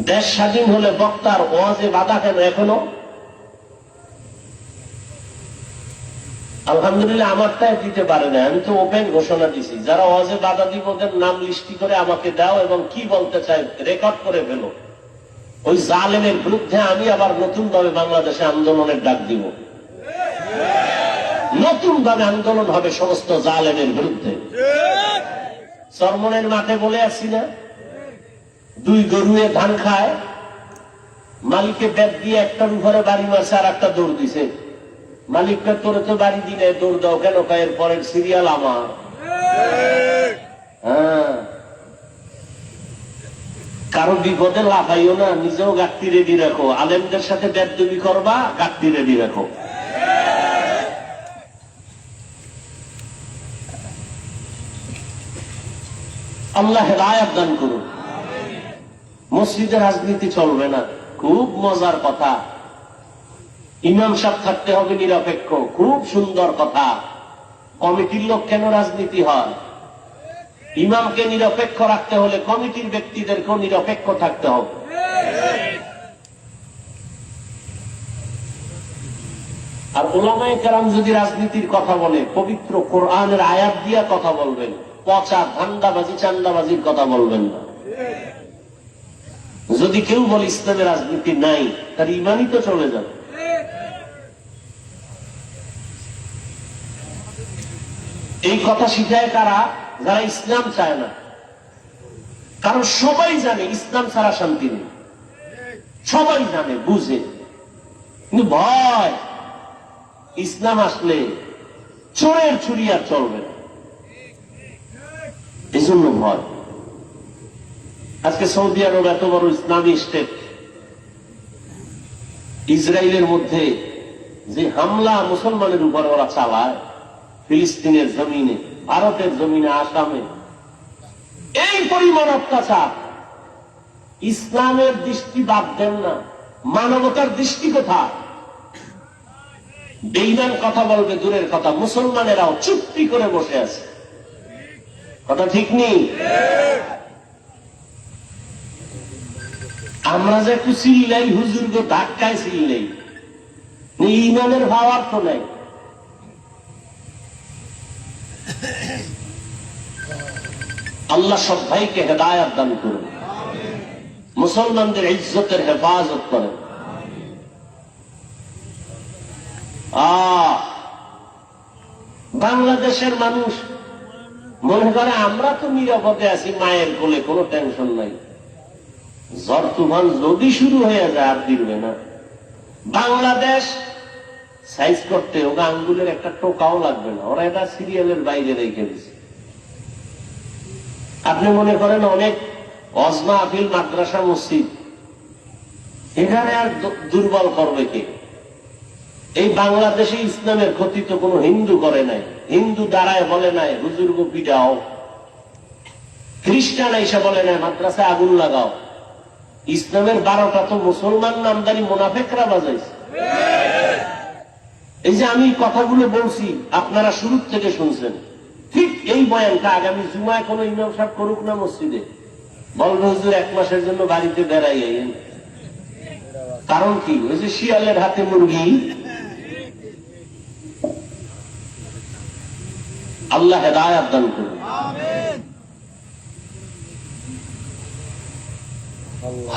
দেশ স্বাধীন হলে বক্তার ওয়াজে বাধা কেন এখনো? আলহামদুলিল্লাহ আমারটাই দিতে পারে না, আমি তো ওপেন ঘোষণা দিছি, যারা ওয়াজে বাধা দিব ওদের নাম লিস্টি করে আমাকে দাও এবং কি বলতে চাই রেকর্ড করে ফেলো। ওই জালেমের বিরুদ্ধে আমি আবার নতুন ভাবে বাংলাদেশে আন্দোলনের ডাক দিব, নতুন ভাবে আন্দোলন হবে সমস্ত জালেমের বিরুদ্ধে। চরমনের মাঠে বলে আসছি না, দুই গরুয়ে ধান খায়, মালিককে ব্যাট দিয়ে একটার উপরে বাড়ি মারছে আর একটা দৌড় দিছে। মালিককে তোরে তো বাড়ি দিলে দৌড় দাও কেন, এর পরের সিরিয়াল আমার। হ্যাঁ, কারো বিপদে লাফাইও না, নিজেও গাঁটটি রেডি রাখো। আলেমদের সাথে বেদবি করবা, গাঁটটি রেডি রাখো। আল্লাহ হেদায়েত দান করুন। মসজিদে রাজনীতি চলবে না, খুব মজার কথা। ইমাম সাহেব থাকতে হবে নিরপেক্ষ, খুব সুন্দর কথা। কমিটির লোক কেন রাজনীতি হয়? ইমামকে নিরপেক্ষ রাখতে হলে কমিটির ব্যক্তিদেরকেও নিরপেক্ষ থাকতে হবে। আর উলামায়ে কেরাম যদি রাজনীতির কথা বলে, পবিত্র কোরআনের আয়াত দিয়া কথা বলবেন, পচা ধান্দাবাজি চান্দাবাজির কথা বলবেন না। যদি কেউ বলে ইসলামের রাজনীতি নাই, তার ইমানই তো চলে যাবে। এই কথা শিখায় কারা? যারা ইসলাম চায় না। কারণ সবাই জানে ইসলাম ছাড়া শান্তি নেই, সবাই জানে, বুঝে, কিন্তু ভয় ইসলাম আসলে চোরের ছুরি আর চলবে না, এই জন্য ভয়। আজকে সৌদি আরব এত বড় ইসলামী স্টেট, ইসরায়েলের মধ্যে যে হামলা মুসলমানের উপর ওরা চালায়, ফিলিস্তিনের জমিনে, ভারতের জমিনে, আসামে, এই পরিমাণ অত্যাচার, ইসলামের দৃষ্টি বাদ দেন না, মানবতার দৃষ্টি কোথায়? বেঈমান কথা বলবে দূরের কথা, মুসলমানেরাও চুপটি করে বসে আছে। কথা ঠিক নেই? আমরা যে একটু চিল্লাই, হুজুরকে ধাক্কায় চিল্লাই, ইমানের ভাবার তো নাই। আল্লাহ সব ভাইকে হেদায়েত দান করুন, মুসলমানদের ইজ্জতের হেফাজত করেন। বাংলাদেশের মানুষ মনে করে আমরা তো নিরাপদে আছি, মায়ের কোলে, কোনো টেনশন নাই। ঝড় তুফান যদি শুরু হয়ে যায় আর দিবে না। বাংলাদেশ সাইজ করতে ওকে আঙ্গুলের একটা টোকাও লাগবে না, ওরা এটা সিরিয়ালের বাইরে রেখে দিচ্ছে। আপনি মনে করেন অনেক অজমা আফিল মাদ্রাসা মসজিদ, এখানে আর দুর্বল করবে কে? এই বাংলাদেশে ইসলামের ক্ষতি তো কোনো হিন্দু করে নাই, হিন্দু দাঁড়ায় বলে নাই হুজুর গো পিটাও, খ্রিস্টান এসে বলে নাই মাদ্রাসায় আগুন লাগাও। ইসলামের 12টা তো মুসলমান নামদারি মুনাফেকরা বাজাইছে। এই যে আমি কথাগুলো বলছি, আপনারা শুরু থেকে শুনছেন, ঠিক এই বয়ানটা আগামী জুমায় কোন ইমাম সাহেব করুক না মসজিদে, বলবে হুজুর 1 মাসের জন্য বাড়িতে বেড়াই আইন। কারণ কি? ওই যে শিয়ালের হাতে মুরগি। আল্লাহ হেদায়েত দান করুন।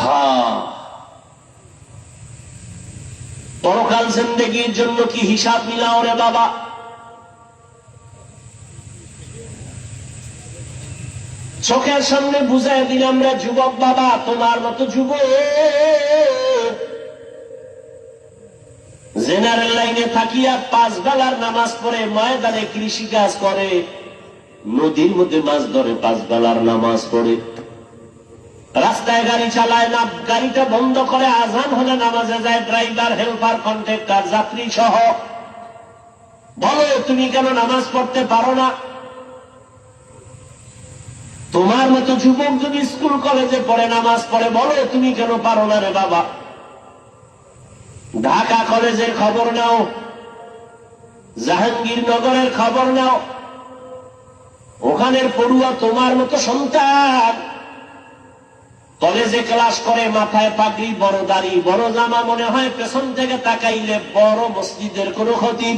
হ্যাঁ, পরকাল জিন্দেগির জন্য কি হিসাব মিলাও রে বাবা। চোখের সামনে বুঝাই দিলাম রে যুবক বাবা, তোমার মতো যুবক জেনারেল লাইনে থাকিয়া 5 বেলার নামাজ পড়ে, ময়দানে কৃষি কাজ করে, নদীর মধ্যে মাছ ধরে, 5 বেলার নামাজ পড়ে, রাস্তায় গাড়ি চালায় না, গাড়িটা বন্ধ করে আজান হলে নামাজে যায়, ড্রাইভার, হেল্পার, কন্ট্রাক্টর, যাত্রী সহ। বলো তুমি কেন নামাজ পড়তে পারো না? তোমার মতো যুবক যদি স্কুল কলেজে পড়ে, নামাজ পড়ে, বলো তুমি কেন পারো না রে বাবা? ঢাকা কলেজের খবর নাও, জাহাঙ্গীরনগরের খবর নাও, ওখানের পড়ুয়া তোমার মতো সন্তান কলেজে ক্লাস করে, মাথায় পাগড়ি, বড় দাড়ি, বড় জামা, মনে হয় পেছন থেকে তাকাইলে বড় মসজিদের কোন খতিব।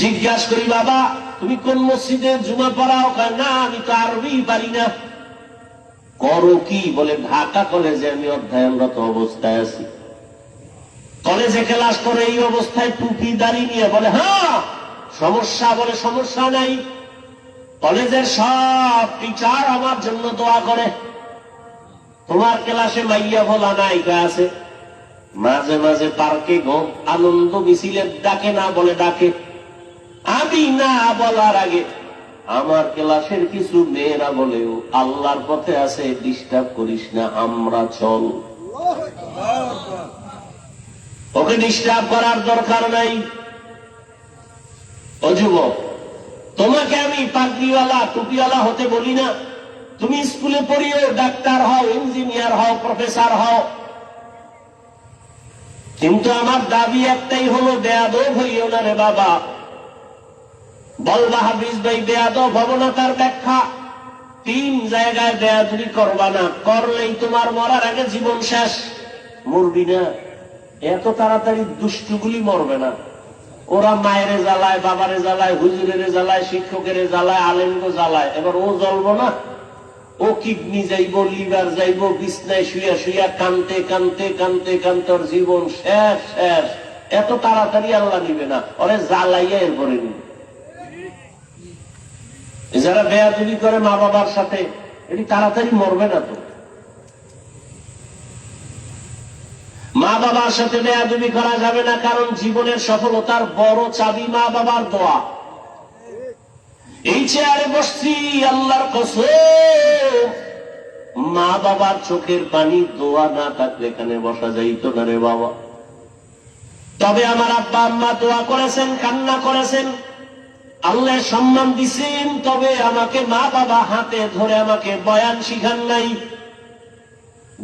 জিজ্ঞাসা করি, বাবা তুমি কোন মসজিদে জুমা পড়াও? না আমি তো আরবি পারি না। করো কি? বলে ঢাকা কলেজে আমি অধ্যয়নরত অবস্থায় আছি। কলেজে ক্লাস করে এই অবস্থায় টুপি দাঁড়িয়ে নিয়ে বলে হ্যাঁ সমস্যা? বলে সমস্যা নাই, কলেজের সব টিচার আমার জন্য দোয়া করে। তোমার ক্লাসে মাইয়া বলা নায়িকা আছে, মাঝে মাঝে পার্কে আনন্দ মিছিলের ডাকে, না বলে ডাকে। আমি না বলার আগে আমার ক্লাসের কিছু মেয়েরা বলেও আল্লাহর পথে আছে, ডিস্টার্ব করিস না, আমরা চল। ওকে ডিস্টার্ব করার দরকার নাই। ও যুবক, তোমাকে আমি পাগড়িওয়ালা টুপিওয়ালা হতে বলি না। তুমি স্কুলে পড়িও, ডাক্তার হও, ইঞ্জিনিয়ার হও, প্রফেসর হও, কিন্তু আমার দাবি একটাই হলো, বেয়াদব হইও না রে বাবা। বলবা হাফিজ ভাই বেয়াদব হব না, তার ব্যাখ্যা 3 জায়গায় বেয়াদবি করবা না, করলেই তোমার মরার আগে জীবন শেষ। মরবি না, এত তাড়াতাড়ি দুষ্টুগুলি মরবে না। ওরা মায়েরে জ্বালায়, বাবারে জ্বালায়, হুজুরের জ্বালায়, শিক্ষকের জ্বালায়, আলেমকে জ্বালায়, এবার ও জ্বলব না? ও কিডনি যাইব, লিভার যাইব, বিছনায় শুয়া শুয়া কানতে কানতে কানতে কানতে ওর জীবন শেষ শেষ। এত তাড়াতাড়ি আল্লাহ নিবে না, ওরে জ্বালাইয়া এরপরে নিবে। যারা বেয়াদবি করে মা বাবার সাথে, এটি তাড়াতাড়ি মরবে না তো। মা বাবার সাথে বেয়াদবি করা যাবে না, কারণ জীবনের সফলতার বড় চাবি মা বাবার দোয়া। এই চেয়ারে বসছি, আল্লাহর কসম, মা বাবার চোখের পানি দোয়া না থাকলে এখানে বসা যাইত না রে বাবা। তবে আমার আব্বা আম্মা দোয়া করেছেন, কান্না করেছেন, আল্লাহ সম্মান দিছেন, তবে আমাকে মা বাবা হাতে ধরে আমাকে বয়ান শিখান নাই,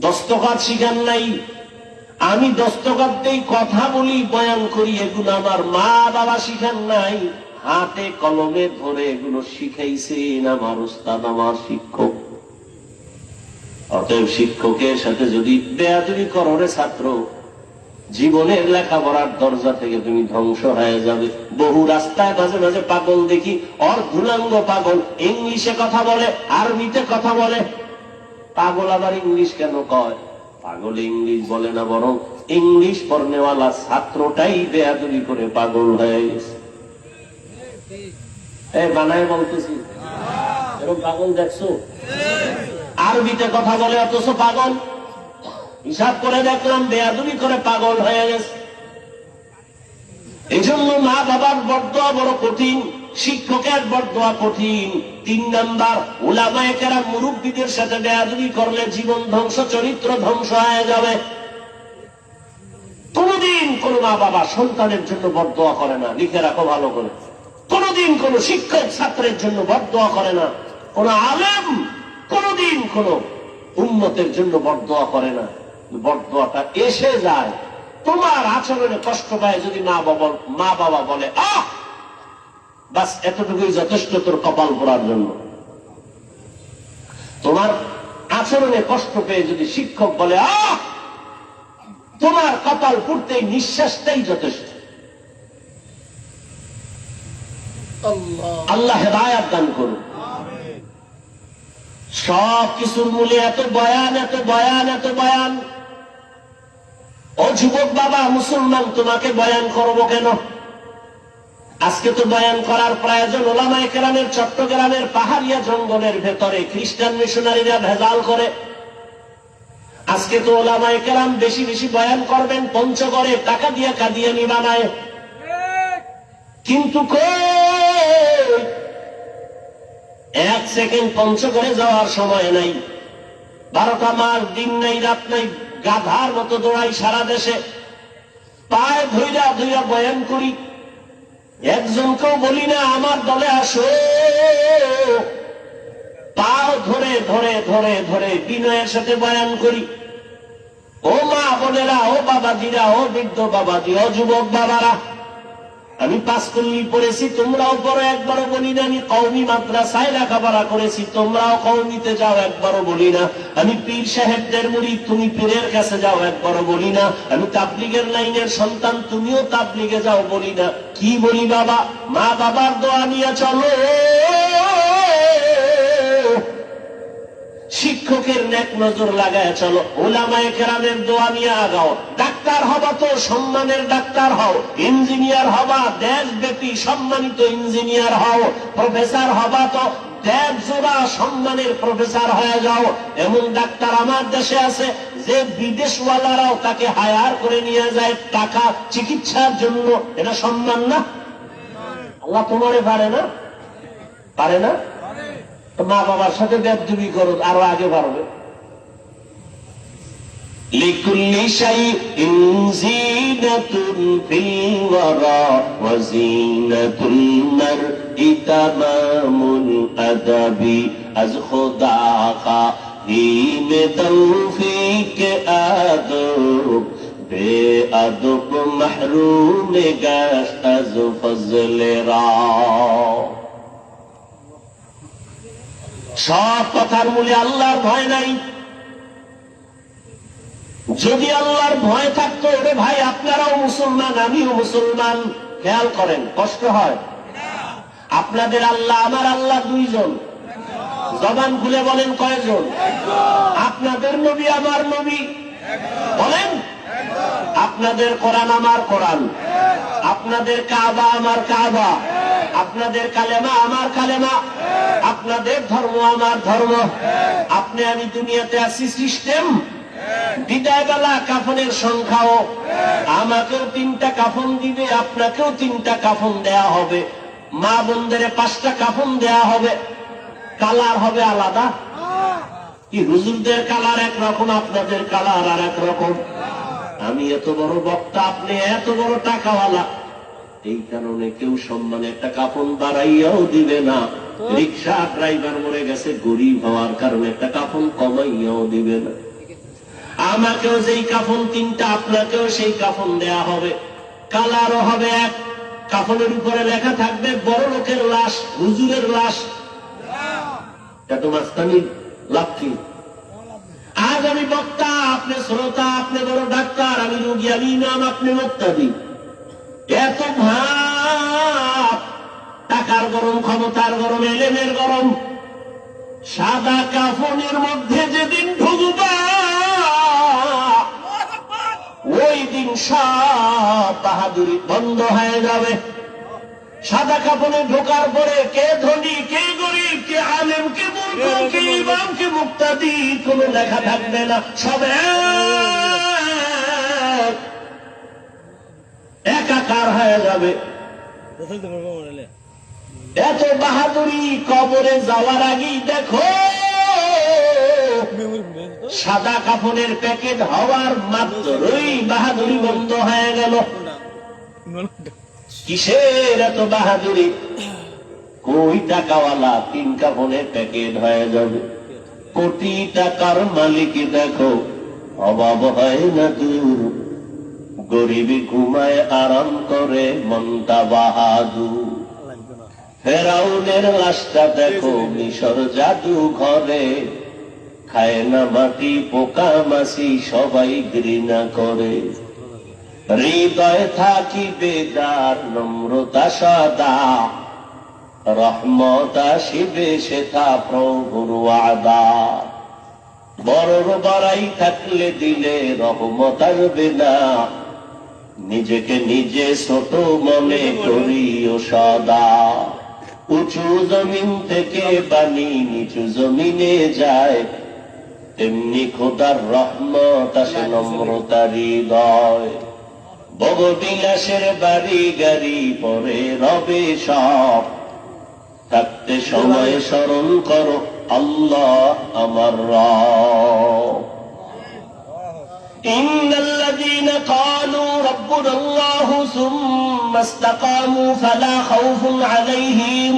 দস্তখত শিখান নাই। আমি দস্তখত দেই, কথা বলি, বয়ান করি, এগুলো আমার মা বাবা শিখান নাই। হাতে কলমে ধরে এগুলো শিখাইছেন আমার উস্তাদ, আমার শিক্ষক। অতএব শিক্ষকের সাথে যদি বেয়াদবি করো রে ছাত্র, জীবনের লেখাপড়ার দরজা থেকে তুমি ধ্বংস হয়ে যাবে। বহু রাস্তায় মাঝে মাঝে পাগল দেখি, অর্ধুলাঙ্গ পাগল, ইংলিশে কথা বলে, আরবিতে কথা বলে। পাগল আবার ইংলিশ কেন কয়? পাগল ইংলিশ বলে না, বরং ইংলিশ পড়নেওয়ালা ছাত্রটাই বেয়াদবি করে পাগল হয়ে গেছে। বানায় বলতেছি, এরকম পাগল দেখছো? আরবিতে কথা বলে অথচ পাগল। হিসাব করে দেখলাম বেয়াদবি করে পাগল হয়ে গেছে। এই জন্য মা বাবার বরদোয়া বড় কঠিন, শিক্ষকের বরদোয়া কঠিন। 3 নাম্বার, উলামায়ে কেরাম মুরব্বীদের সাথে বেয়াদবি করলে জীবন ধ্বংস, চরিত্র ধ্বংস হয়ে যাবে। কোনদিন কোন মা বাবা সন্তানের জন্য বরদোয়া করে না, লিখে রাখো ভালো করে। কোনদিন কোন শিক্ষক ছাত্রের জন্য বরদোয়া করে না, কোন আলেম কোনদিন কোন উম্মতের জন্য বরদোয়া করে না। বরদোয়াটা এসে যায় তোমার আচরণে কষ্ট পায় যদি মা বাবা বলে আহ, বাস এতটুকুই যথেষ্ট তোর কপাল পোড়ার জন্য। তোমার আচরণে কষ্ট পেয়ে যদি শিক্ষক বলে আহ, তোমার কপাল পুড়তে নিঃশ্বাসটাই যথেষ্ট। আল্লাহ হেদায়াত দান করুন। সব কিছুর মূলে এত বয়ান, এত বয়ান, এত বয়ান। ও যুবক বাবা, মুসলমান, তোমাকে বয়ান করবো কেন? আজকে তো বয়ান করার প্রয়োজন। ওলামায়ে কেরামের চট্টগ্রামের পাহাড়িয়া জঙ্গলের ভেতরে খ্রিস্টান মিশনারিরা ভেজাল করে। আজকে তো ওলামায়ে কেরাম বেশি বেশি বয়ান করবেন, পঞ্চগড়ে টাকা দিয়ে কাদিয়ানি বানায়। কিন্তু এক সেকেন্ড পঞ্চগড়ে যাওয়ার সময় নাই, 12টা মাস দিন নাই, রাত নাই, গাধার মতো দৌড়াই সারা দেশে। পায়ে ধইরা ধইরা বয়ান করি, একজনকেও বলি না আমার দলে আসো। পাও ধরে ধরে ধরে ধরে বিনয়ের সাথে বয়ান করি। ও মা বোনেরা, ও বাবাজিরা, ও বৃদ্ধ বাবাজি, ও যুবক বাবারা, আমি পাঁচকল্লি পড়েছি, তোমরাও পড়ো, একবারও বলি না। আমি কওমি মাদ্রাসায় লেখাপড়া করেছি, তোমরাও কওমিতে যাও, একবারও বলি না। আমি পীর সাহেবদের মুরিদ, তুমি পীরের কাছে যাও, একবারও বলি না। আমি তাবলীগের লাইনের সন্তান, তুমিও তাবলীগে যাও, বলি না। কি বলি বাবা? মা বাবার দোয়া নিয়ে চলো, শিক্ষকের নেক নজর লাগায় চলো, উলামায়ে কেরামের দোয়া নিয়ে আগাও। ডাক্তার হবা তো সম্মানের ডাক্তার হও, ইঞ্জিনিয়ার হবা দেশব্যাপী সম্মানিত ইঞ্জিনিয়ার হও, প্রফেসর হবা তো দেব জোড়া সম্মানের প্রফেসর হয়ে যাও। এমন ডাক্তার আমার দেশে আছে যে বিদেশওয়ালারাও তাকে হায়ার করে নিয়ে যায় টাকা চিকিৎসার জন্য। এটা সম্মান না? আল্লাহ তোমারে পারে না? পারে না? মা বাবার সাথে বেয়াদবি করো, আরো আগে বাড়বে। লিকুল্লি শাইইন যিনাতুন ফিল ওয়ারা ওয়া যিনাতুন মারই তামামুল আদাবি আজ খুদা কা হিম তৌফিক আদব বেআদব মাহরুম গাশ আজ ফজলে রা। সব কথার মূলে আল্লাহর ভয় নাই। যদি আল্লাহর ভয় থাকতো, ওরে ভাই আপনারাও মুসলমান, আমিও মুসলমান। খেয়াল করেন, কষ্ট হয়? আপনাদের আল্লাহ, আমার আল্লাহ দুইজন। জবান খুলে বলেন কয়জন? আপনাদের নবী আমার নবী বলেন। আপনাদের কোরআন আমার কোরআন, আপনাদের কাবা আমার কাবা, আপনাদের কালেমা আমার কালেমা, আপনাদের ধর্ম আমার ধর্ম। আপনি আমি দুনিয়াতে আছি সিস্টেম। বিদায় বেলা কাফনের সংখ্যাও, আমাকেও 3টা কাফন দিবে, আপনাকেও 3টা কাফন দেয়া হবে। মা বোনদের 5টা কাফন দেয়া হবে, কালার হবে আলাদা। কি হুজুরদের কালার একরকম, আপনাদের কালার আর এক রকম। আমি এত বড় বক্তা, আপনি এত বড় টাকাওয়ালা, এই কারণে কেউ সম্মানে একটা কাফন বাড়াইয়াও দিবে না। রিক্সা ড্রাইভার মরে গেছে, গরিব হওয়ার কারণে একটা কাফন কমাইয়াও দিবে না। আমাকেও যেই কাফন 3টা, আপনাকেও সেই কাফন দেয়া হবে। কালারও হবে এক, কাফনের উপরে লেখা থাকবে বড় লোকের লাশ, হুজুরের লাশ। এত মাস্তানি লাভ কি? আজ আমি বক্তা, আপনি শ্রোতা, আপনি বড় ডাক্তার, আমি রোগী, আমি ইমাম, আপনি মুক্তাদি। এত ভাব, টাকার গরম, ক্ষমতার গরম, এলেমের গরম। সাদা কাফনের মধ্যে যেদিন ঢুকবা, ওই দিন সব বাহাদুরি বন্ধ হয়ে যাবে। সাদা কাফনে ঢোকার পরে কে ধনী, কে গরিব, কে আলেম, কে মূর্খ, কে ইমাম, কে মুক্তাদি কোনো লেখা থাকবে না। সব একাকার হয়ে যাবে। এত বাহাদুরি কবরে যাওয়ার আগেই দেখো, সাদা কাফনের প্যাকেট হওয়ার মাত্রই বাহাদুরি বন্ধ হয়ে গেল। কিসের এত বাহাদুরি? কই টাকাওয়ালা 3 কাফনের প্যাকেট হয়ে যাবে। কোটি টাকার মালিক দেখো, অভাব হয় না দূর। গরিবী ঘুমায় আরাম করে, মনটা বাহাদুর। ফেরাউনের লাশটা দেখো মিশর জাদু ঘরে, খায় না মাটি পোকা মাছি, সবাই ঘৃণা করে। হৃদয় থাকিবে যার নম্রতা সদা, রহমত আসিবে সেথা প্রভুর ওয়াদা। বড়র বাড়াই থাকলে দিলে রহমত আসবে না, নিজেকে নিজে ছোট মনে করিও সদা। উঁচু জমিন থেকে বাণী নিচু জমিনে যায়, তেমনি খোদার রহমত আসে নম্রতার হৃদয়। ভোগবিলাসের বাড়ি গাড়ি পরে রবে সব, থাকতে সময় স্মরণ করো আল্লাহ আমার রব। ইন্নাল্লাযীনা ক্বালু রাব্বুনাল্লাহু সুম্মা ইসতাকামু ফালা খাউফুন আলাইহিম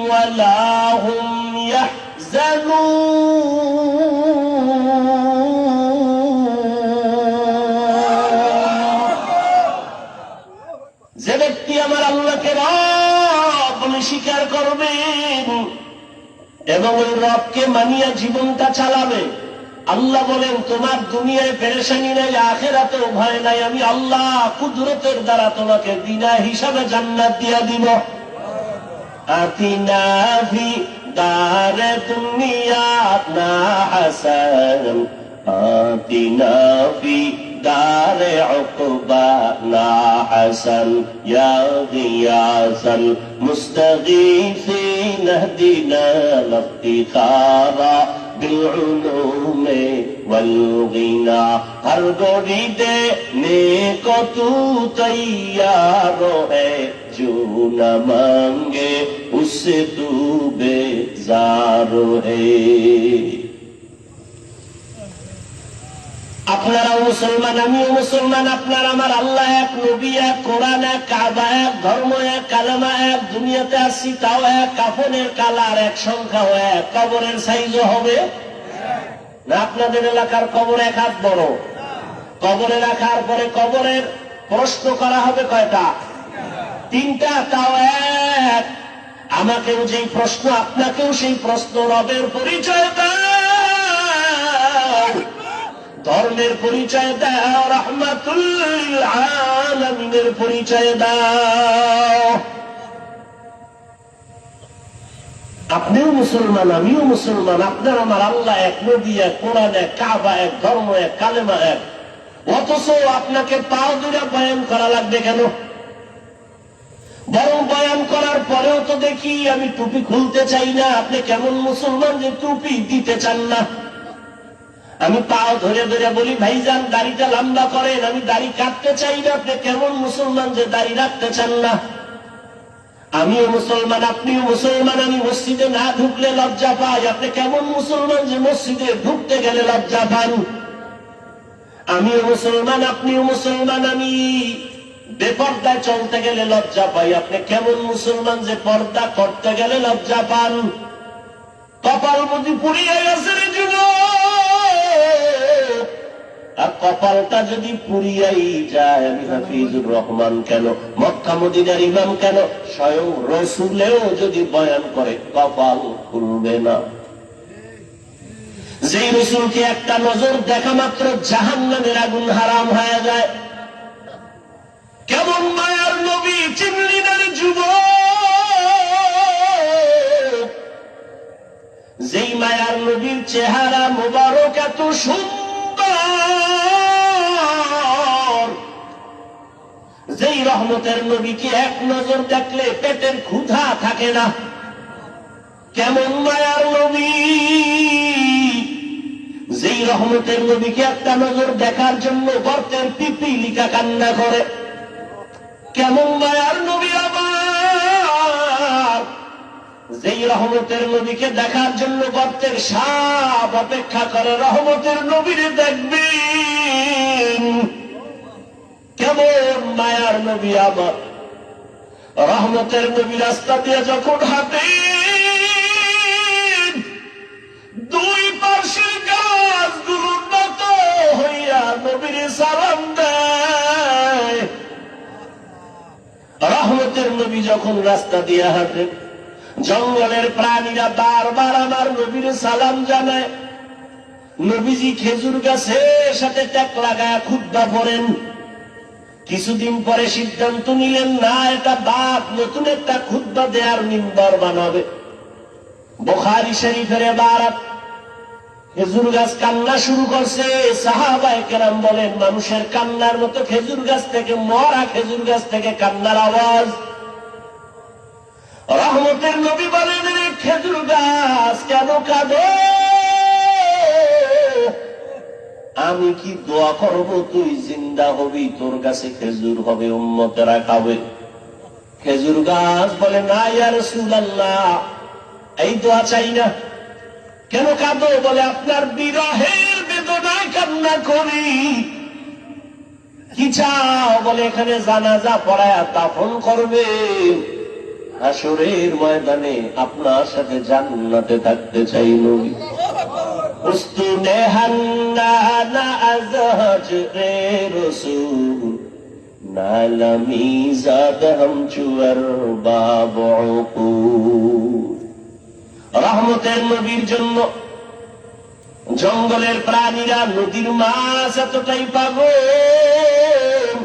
ওয়ালা হুম ইয়াহজানুন। মানিয়া জীবনটা চালাবে। আল্লাহ বলেন তোমার দুনিয়ায় পেরেশানি নাই, আখিরাতেও ভয় নাই, আমি আল্লাহ কুদরতের দ্বারা তোমাকে বিনা হিসাবে জান্নাত দিয়া দিব। আতিনা ফি দারে দুনিয়া না হাসান, আতিনা ফি দারে উকবা না হাসান, ইয়া গিয়াসাল মুস্তাগীফিন ইহদিনা লিফতিখারা بالعلوم والغنى ہر گوڑی دینے کو تو تیار ہے، جو نہ مانگے اس سے تو بیزار ہے۔ আপনারাও মুসলমান, আমিও মুসলমান, আপনার আমার আল্লাহ এক, নবী এক, কোরআন এক, কাবা এক, ধর্ম এক, কালেমা এক, দুনিয়াতে আসছি তাও এক, কাফনের কালার এক, সংখ্যাও এক, কবরের সাইজও হবে না। আপনাদের এলাকার কবর এক হাত বড়, কবরে রাখার পরে কবরের প্রশ্ন করা হবে কয়টা? তিনটা, তাও এক। আমাকেও যেই প্রশ্ন, আপনাকেও সেই প্রশ্ন। রবের পরিচয় দাও, ধর্মের পরিচয় দাও, রাহমাতুল লিল আলামিনের পরিচয় দাও। আপনিও মুসলমান, আমিও মুসলমান, আপনার আমার আল্লাহ এক, নবী এক, কোরআন এক, কাবা এক, ধর্ম এক, কালেমা এক। অথচ আপনাকে পাও ধরে বয়ান করা লাগবে কেন? বরং বয়ান করার পরেও তো দেখি আমি টুপি খুলতে চাই না। আপনি কেমন মুসলমান যে টুপি দিতে চান না? আমি পাও ধরে ধরে বলি ভাইজান দাড়িটা লম্বা করেন, আমি দাড়ি কাটতে চাই না। আপনি কেমন মুসলমান যে দাড়ি রাখতে চান না? আমিও মুসলমান, আপনিও মুসলমান, আমি মসজিদে না ঢুকলে লজ্জা পাই। আপনি কেমন মুসলমান যে মসজিদে ঢুকতে গেলে লজ্জা পান? আমিও মুসলমান, আপনিও মুসলমান, আমি বেপর্দায় চলতে গেলে লজ্জা পাই। আপনি কেমন মুসলমান যে পর্দা করতে গেলে লজ্জা পান? কপাল বুঝি পুড়িয়ে গেছে রে যুবক, আর কপালটা যদি পুড়িয়াই যায়, আমি হাফিজুর রহমান কেন, মক্কা মদিনার ইমাম কেন, স্বয়ং রসুলেও যদি বয়ান করে কপাল খুলবে না। যেই রসুলকে একটা নজর দেখা মাত্র জাহান্নামের আগুন হারাম হয়ে যায়, কেমন মায়ার নবী চিনলি না রে যুবক? যেই মায়ার নবীর চেহারা মোবারক এত সুন্দর, যেই রহমতের নবীকে এক নজর দেখলে পেটের ক্ষুধা থাকে না, কেমন মায়ার নবী? যেই রহমতের নবীকে একটা নজর দেখার জন্য গর্তের পিপিলিকা কান্না করে, কেমন মায়ার নবী আমার? যেই রহমতের নবীকে দেখার জন্য গর্তের সাপ অপেক্ষা করে, রহমতের নবীরে দেখবেন, কেমন মায়ার নবী আমার? রহমতের নবী রাস্তা দিয়ে যখন হাঁটে, দুই পাশের গাছগুলো নত হইয়া নবীরে সালাম দেয়। রহমতের নবী যখন রাস্তা দিয়ে হাঁটে, জঙ্গলের প্রাণীরা বারবার আমার নবীরে সালাম জানায়। নবীজি খেজুর গাছের সাথে ট্যাক লাগায় খুতবা পড়েন। কিছুদিন পরে সিদ্ধান্ত নিলেন, না, এটা বাপ নতুন একটা খুতবা দেয়ার মিম্বার বানাবে। বুখারী শরীফের ইবারত, খেজুর গাছ কান্না শুরু করছে। সাহাবায়ে কেরাম বলেন, মানুষের কান্নার মতো খেজুর গাছ থেকে, মরা খেজুর গাছ থেকে কান্নার আওয়াজ। রহমতের নবী বলেন, রে খেজুর গাছ কেন কাঁদো? আমি কি দোয়া করব তুই জিন্দা হবি, তোর কাছে খেজুর হবে, উম্মতেরা খাবে। খেজুর গাছ বলে, না ইয়া রাসূলুল্লাহ, এই দোয়া চাই না। কেন কাঁদো? বলে, আপনার বিরহের বেদনায় কান্না করি। কি চাও? বলে, এখানে জানাজা পড়ায়া দাফন করবে, হাসরের ময়দানে আপনার সাথে জান্নাতে থাকতে চাই নবী। উস্তুনে হান্নানা আজহাজ রে রসূল, নালামি জাদ হাম চুয়ার বাবুকুল। রহমতের নবীর জন্য জঙ্গলের প্রাণীরা, নদীর মাছ এতটাই পাগল।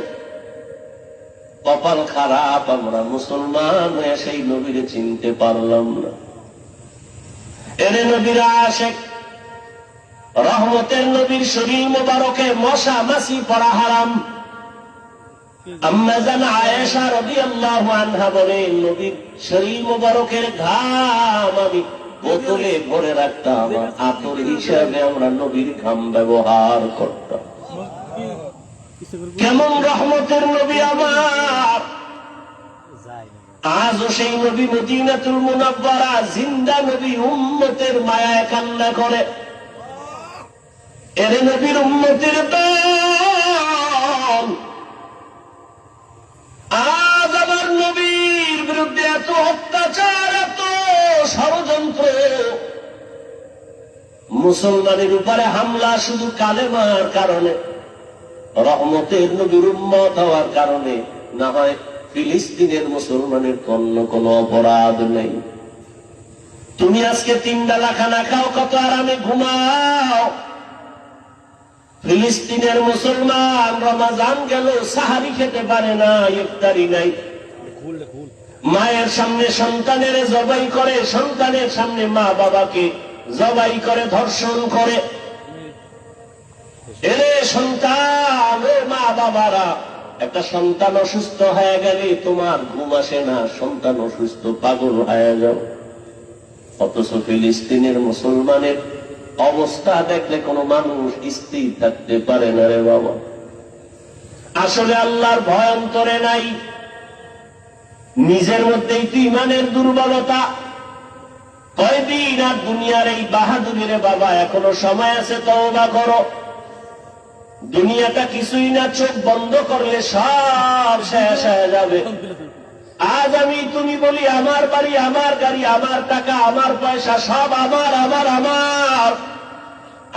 কপাল খারাপ, আমরা মুসলমান হয়ে সেই নবীরে চিনতে পারলাম না। এরে নবীরা আশেক, রহমতের নবীর শরীর মোবারকে মশা মাছি পড়া হারাম। আম্মা জান আয়েশা রাদিয়াল্লাহু আনহা বলেন, নবীর শরীর মোবারকের ঘাম আমি বোতলে ভরে রাখতাম, আতর হিসাবে আমরা নবীর ঘাম ব্যবহার করতাম। কেমন রহমতের নবী আমার! আজও সেই নবী মদিনাতুল মুনাওয়ারা জিন্দা নবী, উম্মতের মায়ায় কান্না করে। এর নবীর উম্মতের দল আজ আমার নবীর বিরুদ্ধে এত অত্যাচার, এত ষড়যন্ত্র, মুসলমানের উপরে হামলা শুধু কালেমার কারণে, রহমতের নবীর উম্মত হওয়ার কারণে না হয় ফিলিস্তিনের মুসলমানের অন্য কোন অপরাধ নেই। তুমি আজকে 3 বেলা খানা খাও, কত আরামে ঘুমাও। ফিলিস্তিনের মুসলমান রমাজান গেল, সাহারি খেতে পারে না, ইফতারি নাই। মায়ের সামনে সন্তানের জবাই করে, সন্তানের সামনে মা বাবাকে জবাই করে, ধর্ষণ করে। এরে সন্তান, ও মা বাবারা, একটা সন্তান অসুস্থ হয়ে গেলে তোমার ঘুম আসে না, সন্তান অসুস্থ, পাগল হয়ে যাও। অথচ ফিলিস্তিনের মুসলমানের অবস্থা দেখলে কোন মানুষ স্থির থাকতে পারে না রে বাবা। আসলে আল্লাহর ভয় অন্তরে নাই, নিজের মধ্যেই তো ইমানের দুর্বলতা। কয়দিন আর দুনিয়ার এই বাহাদুরি রে বাবা, এখনো সময় আছে, তওবা করো। দুনিয়াটা কিছুই না, চোখ বন্ধ করলে সব শেষ হয়ে যাবে। আজ আমি তুমি বলি, আমার বাড়ি, আমার গাড়ি, আমার টাকা, আমার পয়সা, সব আমার আমার আমার।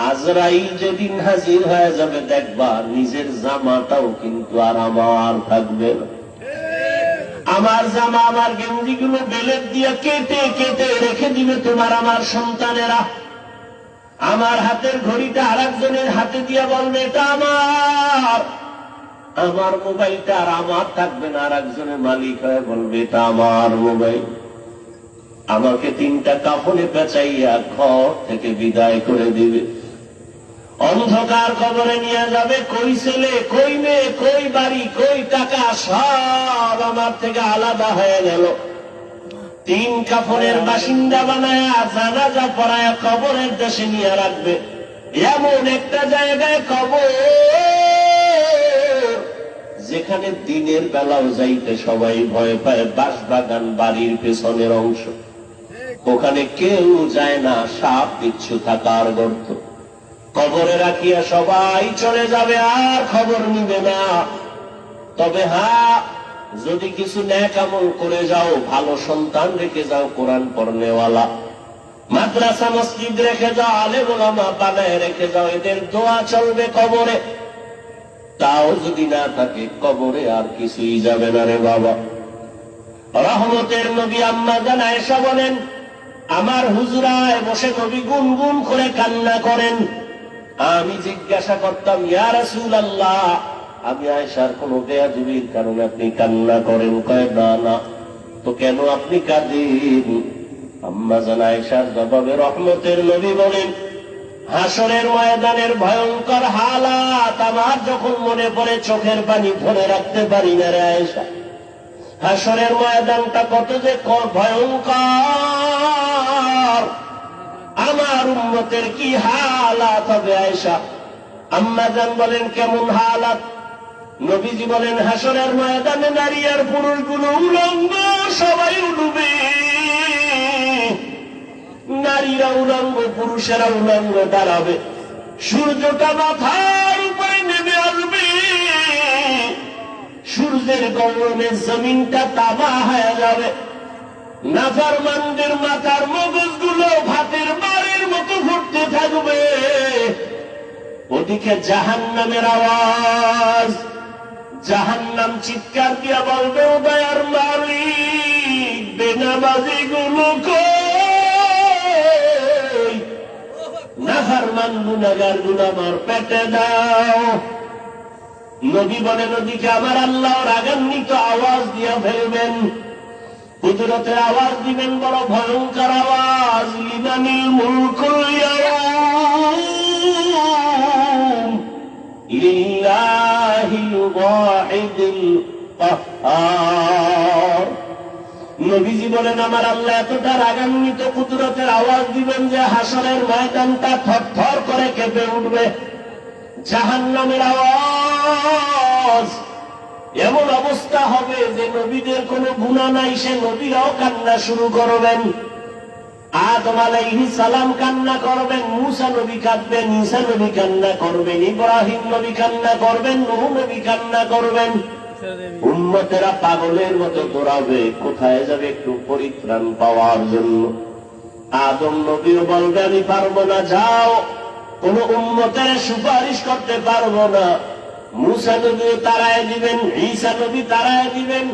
আজরাইল যেদিন হাজির হয়ে যাবে, দেখবা নিজের জামাটাও কিন্তু আর আমার থাকবে না। আমার জামা, আমার গেঞ্জিগুলো বেলেট দিয়ে কেটে কেটে রেখে দিবে তোমার আমার সন্তানেরা। আমার হাতের ঘড়িটা আরেকজনের হাতে দিয়ে বলবে এটা আমার। আমার মোবাইলটা আর আমার থাকবে না, আরেকজনের মালিক হয়ে বলবে এটা আমার মোবাইল। আমাকে 3টা কাফনে পেঁচাইয়া ঘর থেকে বিদায় করে দিবে, অন্ধকার কবরে নিয়ে যাবে। কই ছেলে, কই মেয়ে, কই বাড়ি, কই টাকা, সব আমার থেকে আলাদা হয়ে গেল। 3 কাফনের বাসিন্দা বানায়া জানাজা পড়ায়া কবরের দেশে নিয়ে রাখবে। এমন একটা জায়গায় কবর যেখানে দিনের বেলাও যাইতে সবাই ভয় পায়। বাঁশবাগান বাড়ির পেছনের অংশ, ওখানে কেউ যায় না, সাপ বিচ্ছু থাকার গর্ত। কবরে রাখিয়া সবাই চলে যাবে, আর খবর নিবে না। তবে হ্যাঁ, যদি কিছু নেক আমল করে যাও, ভালো সন্তান রেখে যাও, কোরআন পড়নেওয়ালা, মাদ্রাসা মসজিদ রেখে যাও, আলেম ওলামা বানায় রেখে যাও, এদের দোয়া চলবে কবরে। তাও যদি না থাকে, কবরে আর কিছুই যাবে না রে বাবা। রহমতের নবী আম্মা জান আয়েশা বলেন, আমার হুজরায় বসে নবী গুনগুন করে কান্না করেন। আমি জিজ্ঞাসা করতাম, ইয়া রাসূলুল্লাহ, আমি আয়েশার কোন বেয়াদবির কারণে আপনি কান্না করেন? কয় না না। তো কেন আপনি কাঁদেন? আম্মা জান আয়েশার জবাবে রহমতের নবী বলেন, হাসরের ময়দানের ভয়ঙ্কর হালাত আমার যখন মনে পড়ে, চোখের পানি ধরে রাখতে পারি না রে আয়েশা। হাসরের ময়দানটা কত যে ভয়ঙ্কর, আমার উম্মতের কি হালাত হবে আয়েশা। আম্মা জান বলেন, কেমন হালাত? নবীজি বলেন, হাসরের ময়দানে নারী আর পুরুষগুলো উলঙ্গ, সবাই উলুবে। নারীরা উলঙ্গ, পুরুষেরা উলঙ্গ দাঁড়াবে। সূর্যটা মাথার উপরে নেমে আসবে, সূর্যের গরমে জমিনটা তামা হয়ে যাবে। নাফরমানদের মাথার মগজগুলো ভাতের বাড়ির মতো ফুটতে থাকবে। ওদিকে জাহান্নামের আওয়াজ, জাহান্নাম চিৎকার দিয়া বলবে, ও দয়ার মালিক, বেনামাজি গুলো কই, নাফরমান গুনাহগার গুলো আমার পেটে দাও। নবী বলে নদীকে আমার আল্লাহ রাগান্বিত আওয়াজ দিয়া ফেলবেন, কুদরতের আওয়াজ দিবেন, বড় ভয়ঙ্কর আওয়াজ। লিমানিল মুলকুল ইয়াউম লিল্লাহিল ওয়াহিদিল কাহ্হার। নবীজি বলেন আমার আল্লাহ এতটা রাগান্বিত কুদরতের আওয়াজ দিবেন যে হাসরের ময়দানটা থরথর করে কেঁপে উঠবে। জাহান্নামের আওয়াজ, এমন অবস্থা হবে যে নবীদের কোনো গুনাহ নাই, সে নবীরাও কান্না শুরু করবেন। আদম আলাইহিস সালাম কান্না করবেন, মূসা নবী কাঁদবেন, ঈসা নবী কান্না করবেন, ইব্রাহিম নবী কান্না করবেন, নূহ নবী কান্না করবেন। উম্মতেরা পাগলের মতো দৌড়াবে, কোথায় যাবে একটু পরিত্রাণ পাওয়ার জন্য। আদম নবীও বলবে আমি পারবো না, যাও, কোন উম্মতের সুপারিশ করতে পারবো না। মূসা নবীও তাড়ায় দিবেন, ঈসা নবী তাড়ায় দিবেন।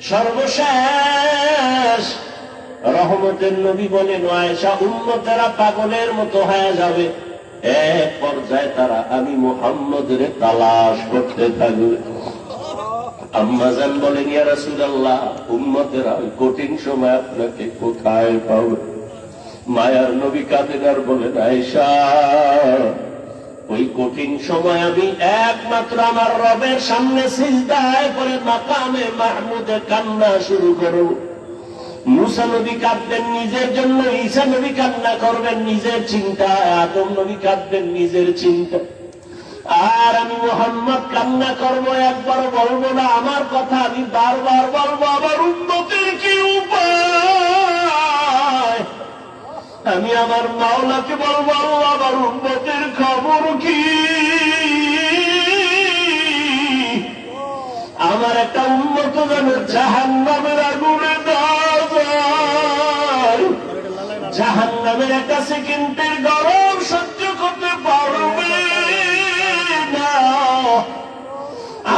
সর্বশেষ রহমতের নবী বলেন আয়েশা, উম্মতেরা পাগলের মতো হয়ে যাবে। এক পর্যায়ে তারা আমি মুহাম্মদের তালাশ করতে থাকবে। আম্মাজান বলেন ইয়া রাসূলুল্লাহ, উম্মতেরা ওই কঠিন সময় আপনাকে কোথায় পাবে? মায়ার নবী কাঁদেন আর বলেন আয়েশা, ওই কঠিন সময় আমি একমাত্র আমার রবের সামনে সিজদায় পড়ে মাকামে মাহমুদে কান্না শুরু করব। মূসা নবী কাঁদবেন নিজের জন্য, ঈসা নবী কান্না করবেন নিজের চিন্তায়, আদম নবী কাঁদবেন নিজের চিন্তা। আর আমি মুহাম্মদ কান্না করব, একবার বলবো না আমার কথা, আমি বারবার বলবো আমার উম্মতের কি উপায়। আমি আমার মাওলাকে বলবো আমার উম্মতের খবর কি। আমার একটা উম্মত যেন জাহান্নামের আগুনে দেওয়া যায়, জাহান্নামের একটা সেকেন্ডের গরম সহ্য করতে পারবে না।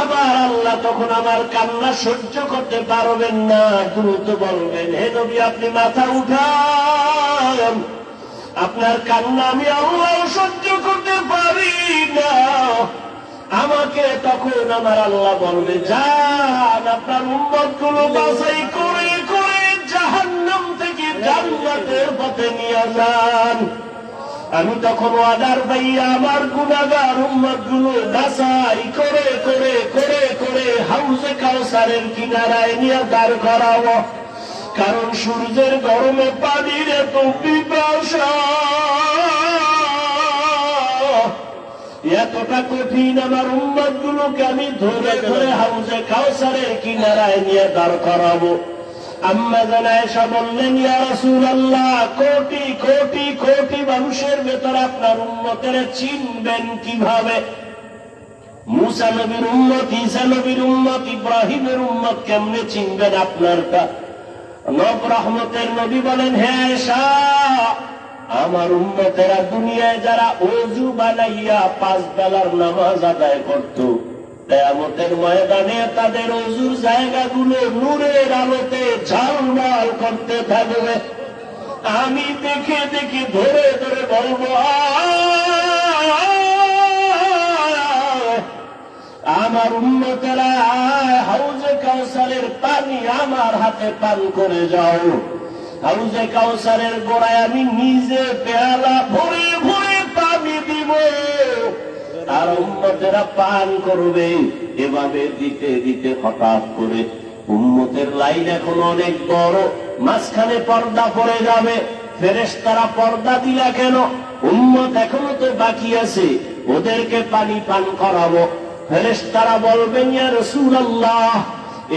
আবার আল্লাহ তখন আমার কান্না সহ্য করতে পারবেন না, দ্রুত বলবেন হে নবী আপনি মাথা উঠান, আপনার কান্না আমি আল্লাহ সহ্য করতে পারি না। আমাকে তখন আমার আল্লাহ বলবে যান আপনার উম্মতগুলো বাছাই করে করে জাহান্নাম থেকে জান্নাতের পথে নিয়ে যান। আমি তখন ওয়াদার পাইয়া আমার গুনাহগার উম্মতগুলো বাছাই করে করে করে করে হাউজে কাউসারের কিনারায় নিয়ে দাঁড় করাবো। কারণ সূর্যের গরমে পানির এত পিপাসা, এতটা কঠিন, আমার উম্মতগুলোকে আমি ধরে ধরে হাউজে কাউসারের কিনারায় নিয়ে দাঁড় করাবো। আম্মা জান আয়েশা বললেন ইয়া রাসূলুল্লাহ, কোটি কোটি কোটি মানুষের ভেতর আপনার উম্মতের চিনবেন কিভাবে? মূসা নবীর উম্মত, ঈসা নবীর উম্মত, ইব্রাহিমের উম্মত কেমনে চিনবেন আপনারটা? নব রহমতের নবী বলেন হে আয়েশা, আমার উম্মতেরা দুনিয়ায় যারা ওযু বানাইয়া 5 বেলার নামাজ আদায় করত, কিয়ামতের ময়দানে তাদের ওযুর জায়গাগুলো নূরের আলোতে ঝলমল করতে থাকবে। আমি দেখে দেখে ধরে ধরে বলবো আমার উম্মতেরা হাউজে কাউসারের পানি আমার হাতে পান করে যাও। হাউজে কাউসারের গোড়ায় আমি নিজে পেয়ালা ভরে ভরে পানি দিব, আর উম্মতেরা পান করবে। এভাবে দিতে দিতে হঠাৎ করে উম্মতের লাইন এখন অনেক বড়, মাঝখানে পর্দা পড়ে যাবে। ফেরেশতারা পর্দা দিলা কেন? উম্মত এখনো তো বাকি আছে, ওদেরকে পানি পান করাবো। ফেরেশতারা বলবেন ইয়া রাসূলুল্লাহ,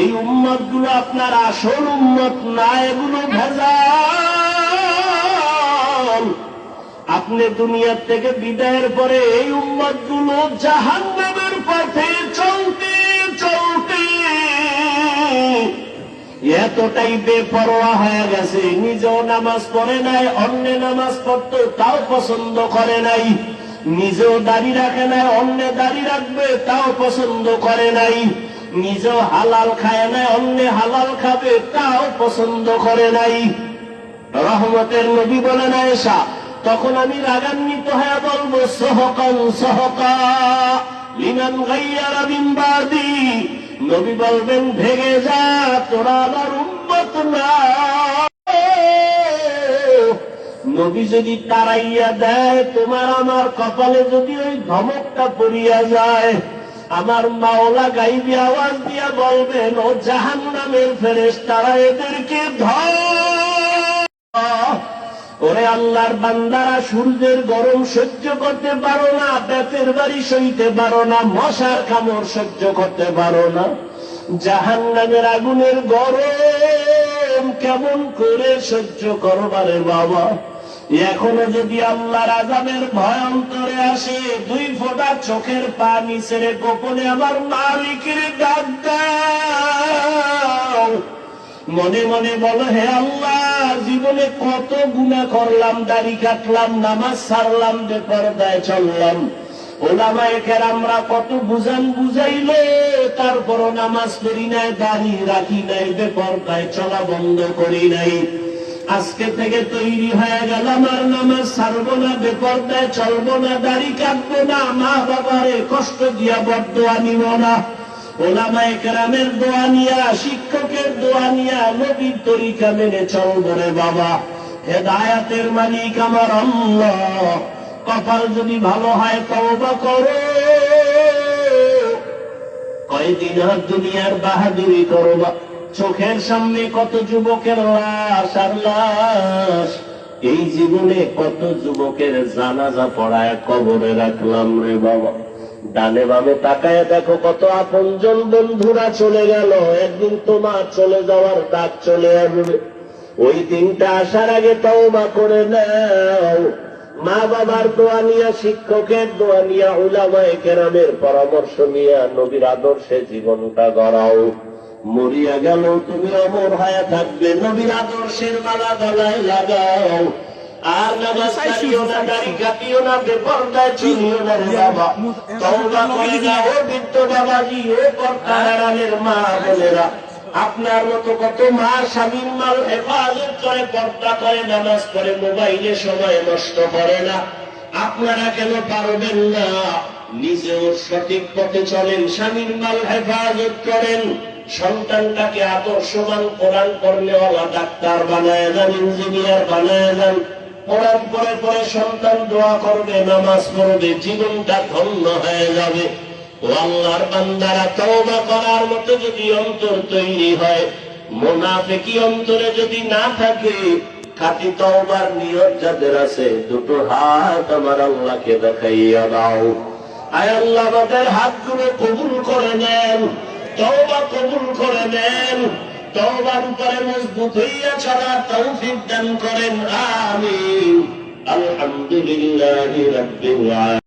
এই উম্মত গুলো আপনার আসল উম্মত না, এগুলো ভেজাল। আপনি দুনিয়ার থেকে বিদায়ের পরে এই উম্মত গুলো জাহান্নামের পথে চলতে চলতে এতটাই বেপরোয়া হয়ে গেছে, নিজেও নামাজ পড়ে নাই, অন্য নামাজ পড়তো তাও পছন্দ করে নাই, নিজেও দাড়ি রাখে নাই, অন্য দাড়ি রাখবে তাও পছন্দ করে নাই, নিজেও হালাল খায় নাই, অন্য হালাল খাবে তাও পছন্দ করে নাই। রহমতের নবী বলেন আয়েশা, তখন আমি রাগান্বিত হয়ে বলবো সহকান সহকা লিমান গাইয়ারা মিন বাদি। নবী বলবেন ভেঙে যা, তোরা আমার উম্মত না। নবী যদি তাড়াইয়া দেয়, তোমার আমার কপালে যদি ওই ধমকটা পড়িয়া যায়, আমার মাওলা গাইবি আওয়াজ দিয়া বলবেন, ও জাহান্নামের ফেরেশতারা এদেরকে ধর। ওরে আল্লাহর বান্দারা, সূর্যের গরম সহ্য করতে পারো না, পেটের বাড়ি সইতে পারো না, মশার কামড় সহ্য করতে পারো না, জাহান্নামের আগুনের গরম কেমন করে সহ্য করবারে বাবা। এখনো যদি আল্লাহর আযাবের ভয় অন্তরে আসে, 2 ফোঁটা চোখের পানি ছেড়ে গোপনে আমার মালিকের ডাক দাও। মনে মনে বলো, হে আল্লাহ, জীবনে কত গুনাহ করলাম, দাড়ি কাটলাম, নামাজ ছাড়লাম, বেপরদায় চললাম, ওলামায়ে কেরামরা কত বুঝাইলো, তারপরও নামাজ পড়ি নাই, দাড়ি রাখি নাই, বেপরদায় চলা বন্ধ করি নাই। আজকে থেকে তৈরি হয়ে গেলাম, আর নামাজ ছাড়বো না, বেপরদায় চলবো না, দাড়ি কাটবো না, মা বাবারে কষ্ট দিয়া বদদোয়া নিব না, ওলামায়ে কেরামের দোয়া নিয়া, শিক্ষকের দোয়া নিয়া, নবীর তরিকা মেনে চলবো রে বাবা। হেদায়েতের মালিক আমার আল্লাহ। কপাল যদি ভালো হয় তওবা করো, কয়দিন আর দুনিয়ার বাহাদুরি করবা। চোখের সামনে কত যুবকের লাশ আর লাশ, এই জীবনে কত যুবকের জানাজা পড়ায় কবরে রাখলাম রে বাবা। ডানে বামে তাকায় দেখো, কত আপনজন বন্ধুরা চলে গেল, একদিন তোমার চলে যাওয়ার ডাক চলে আসবে। ওই দিনটা আসার আগে তওবা করে নাও। মা বাবার দোয়া নিয়া, শিক্ষকের দোয়া নিয়া, উলামায়ে কেরামের পরামর্শ নিয়া, নবীর আদর্শে জীবনটা গড়াও। মরিয়া গেল তুমি অমর হয়ে থাকবে, নবীর আদর্শের মালা গলায় লাগাও। আর নামাজ ছাড়িও না, দাড়ি কাটিও না, বেপরদায় চলিও না রে বাবা। তওবা করে না ও বৃদ্ধ বাবাজি, ও পর্দার মা বোনেরা। আপনার মতো কত মা স্বামীর মাল হেফাজত করে, পর্দা করে, নামাজ পড়ে, মোবাইলে সময় নষ্ট করে না। আপনারা কেন পারবেন না? নিজেও সঠিক পথে চলেন, স্বামীর মাল হেফাজত করেন, সন্তানটাকে আদর্শবান, কোরআন পড়নেওয়ালা ডাক্তার বানায় যান, ইঞ্জিনিয়ার বানায় যান। পড়ার পরে পরে সন্তান দোয়া করবে, নামাজ পড়বে, জীবনটা ধন্য হয়ে যাবে। ও আল্লাহর বান্দারা, তওবা করার মতো যদি অন্তর তৈরি হয়, মুনাফিকি অন্তরে যদি না থাকে, খাঁটি তওবার নিয়ত যাদের আছে, 2 হাত আমার আল্লাহকে দেখাইয়া দাও। আয় আল্লাহ, আমাদের হাতগুলো কবুল করে নেন, তওবা কবুল করে নেন, তওবার উপরে মজবুত হইয়া চলার তৌফিক দান করেন। আমিন। আলহামদুলিল্লাহি রাব্বিল আলামিন।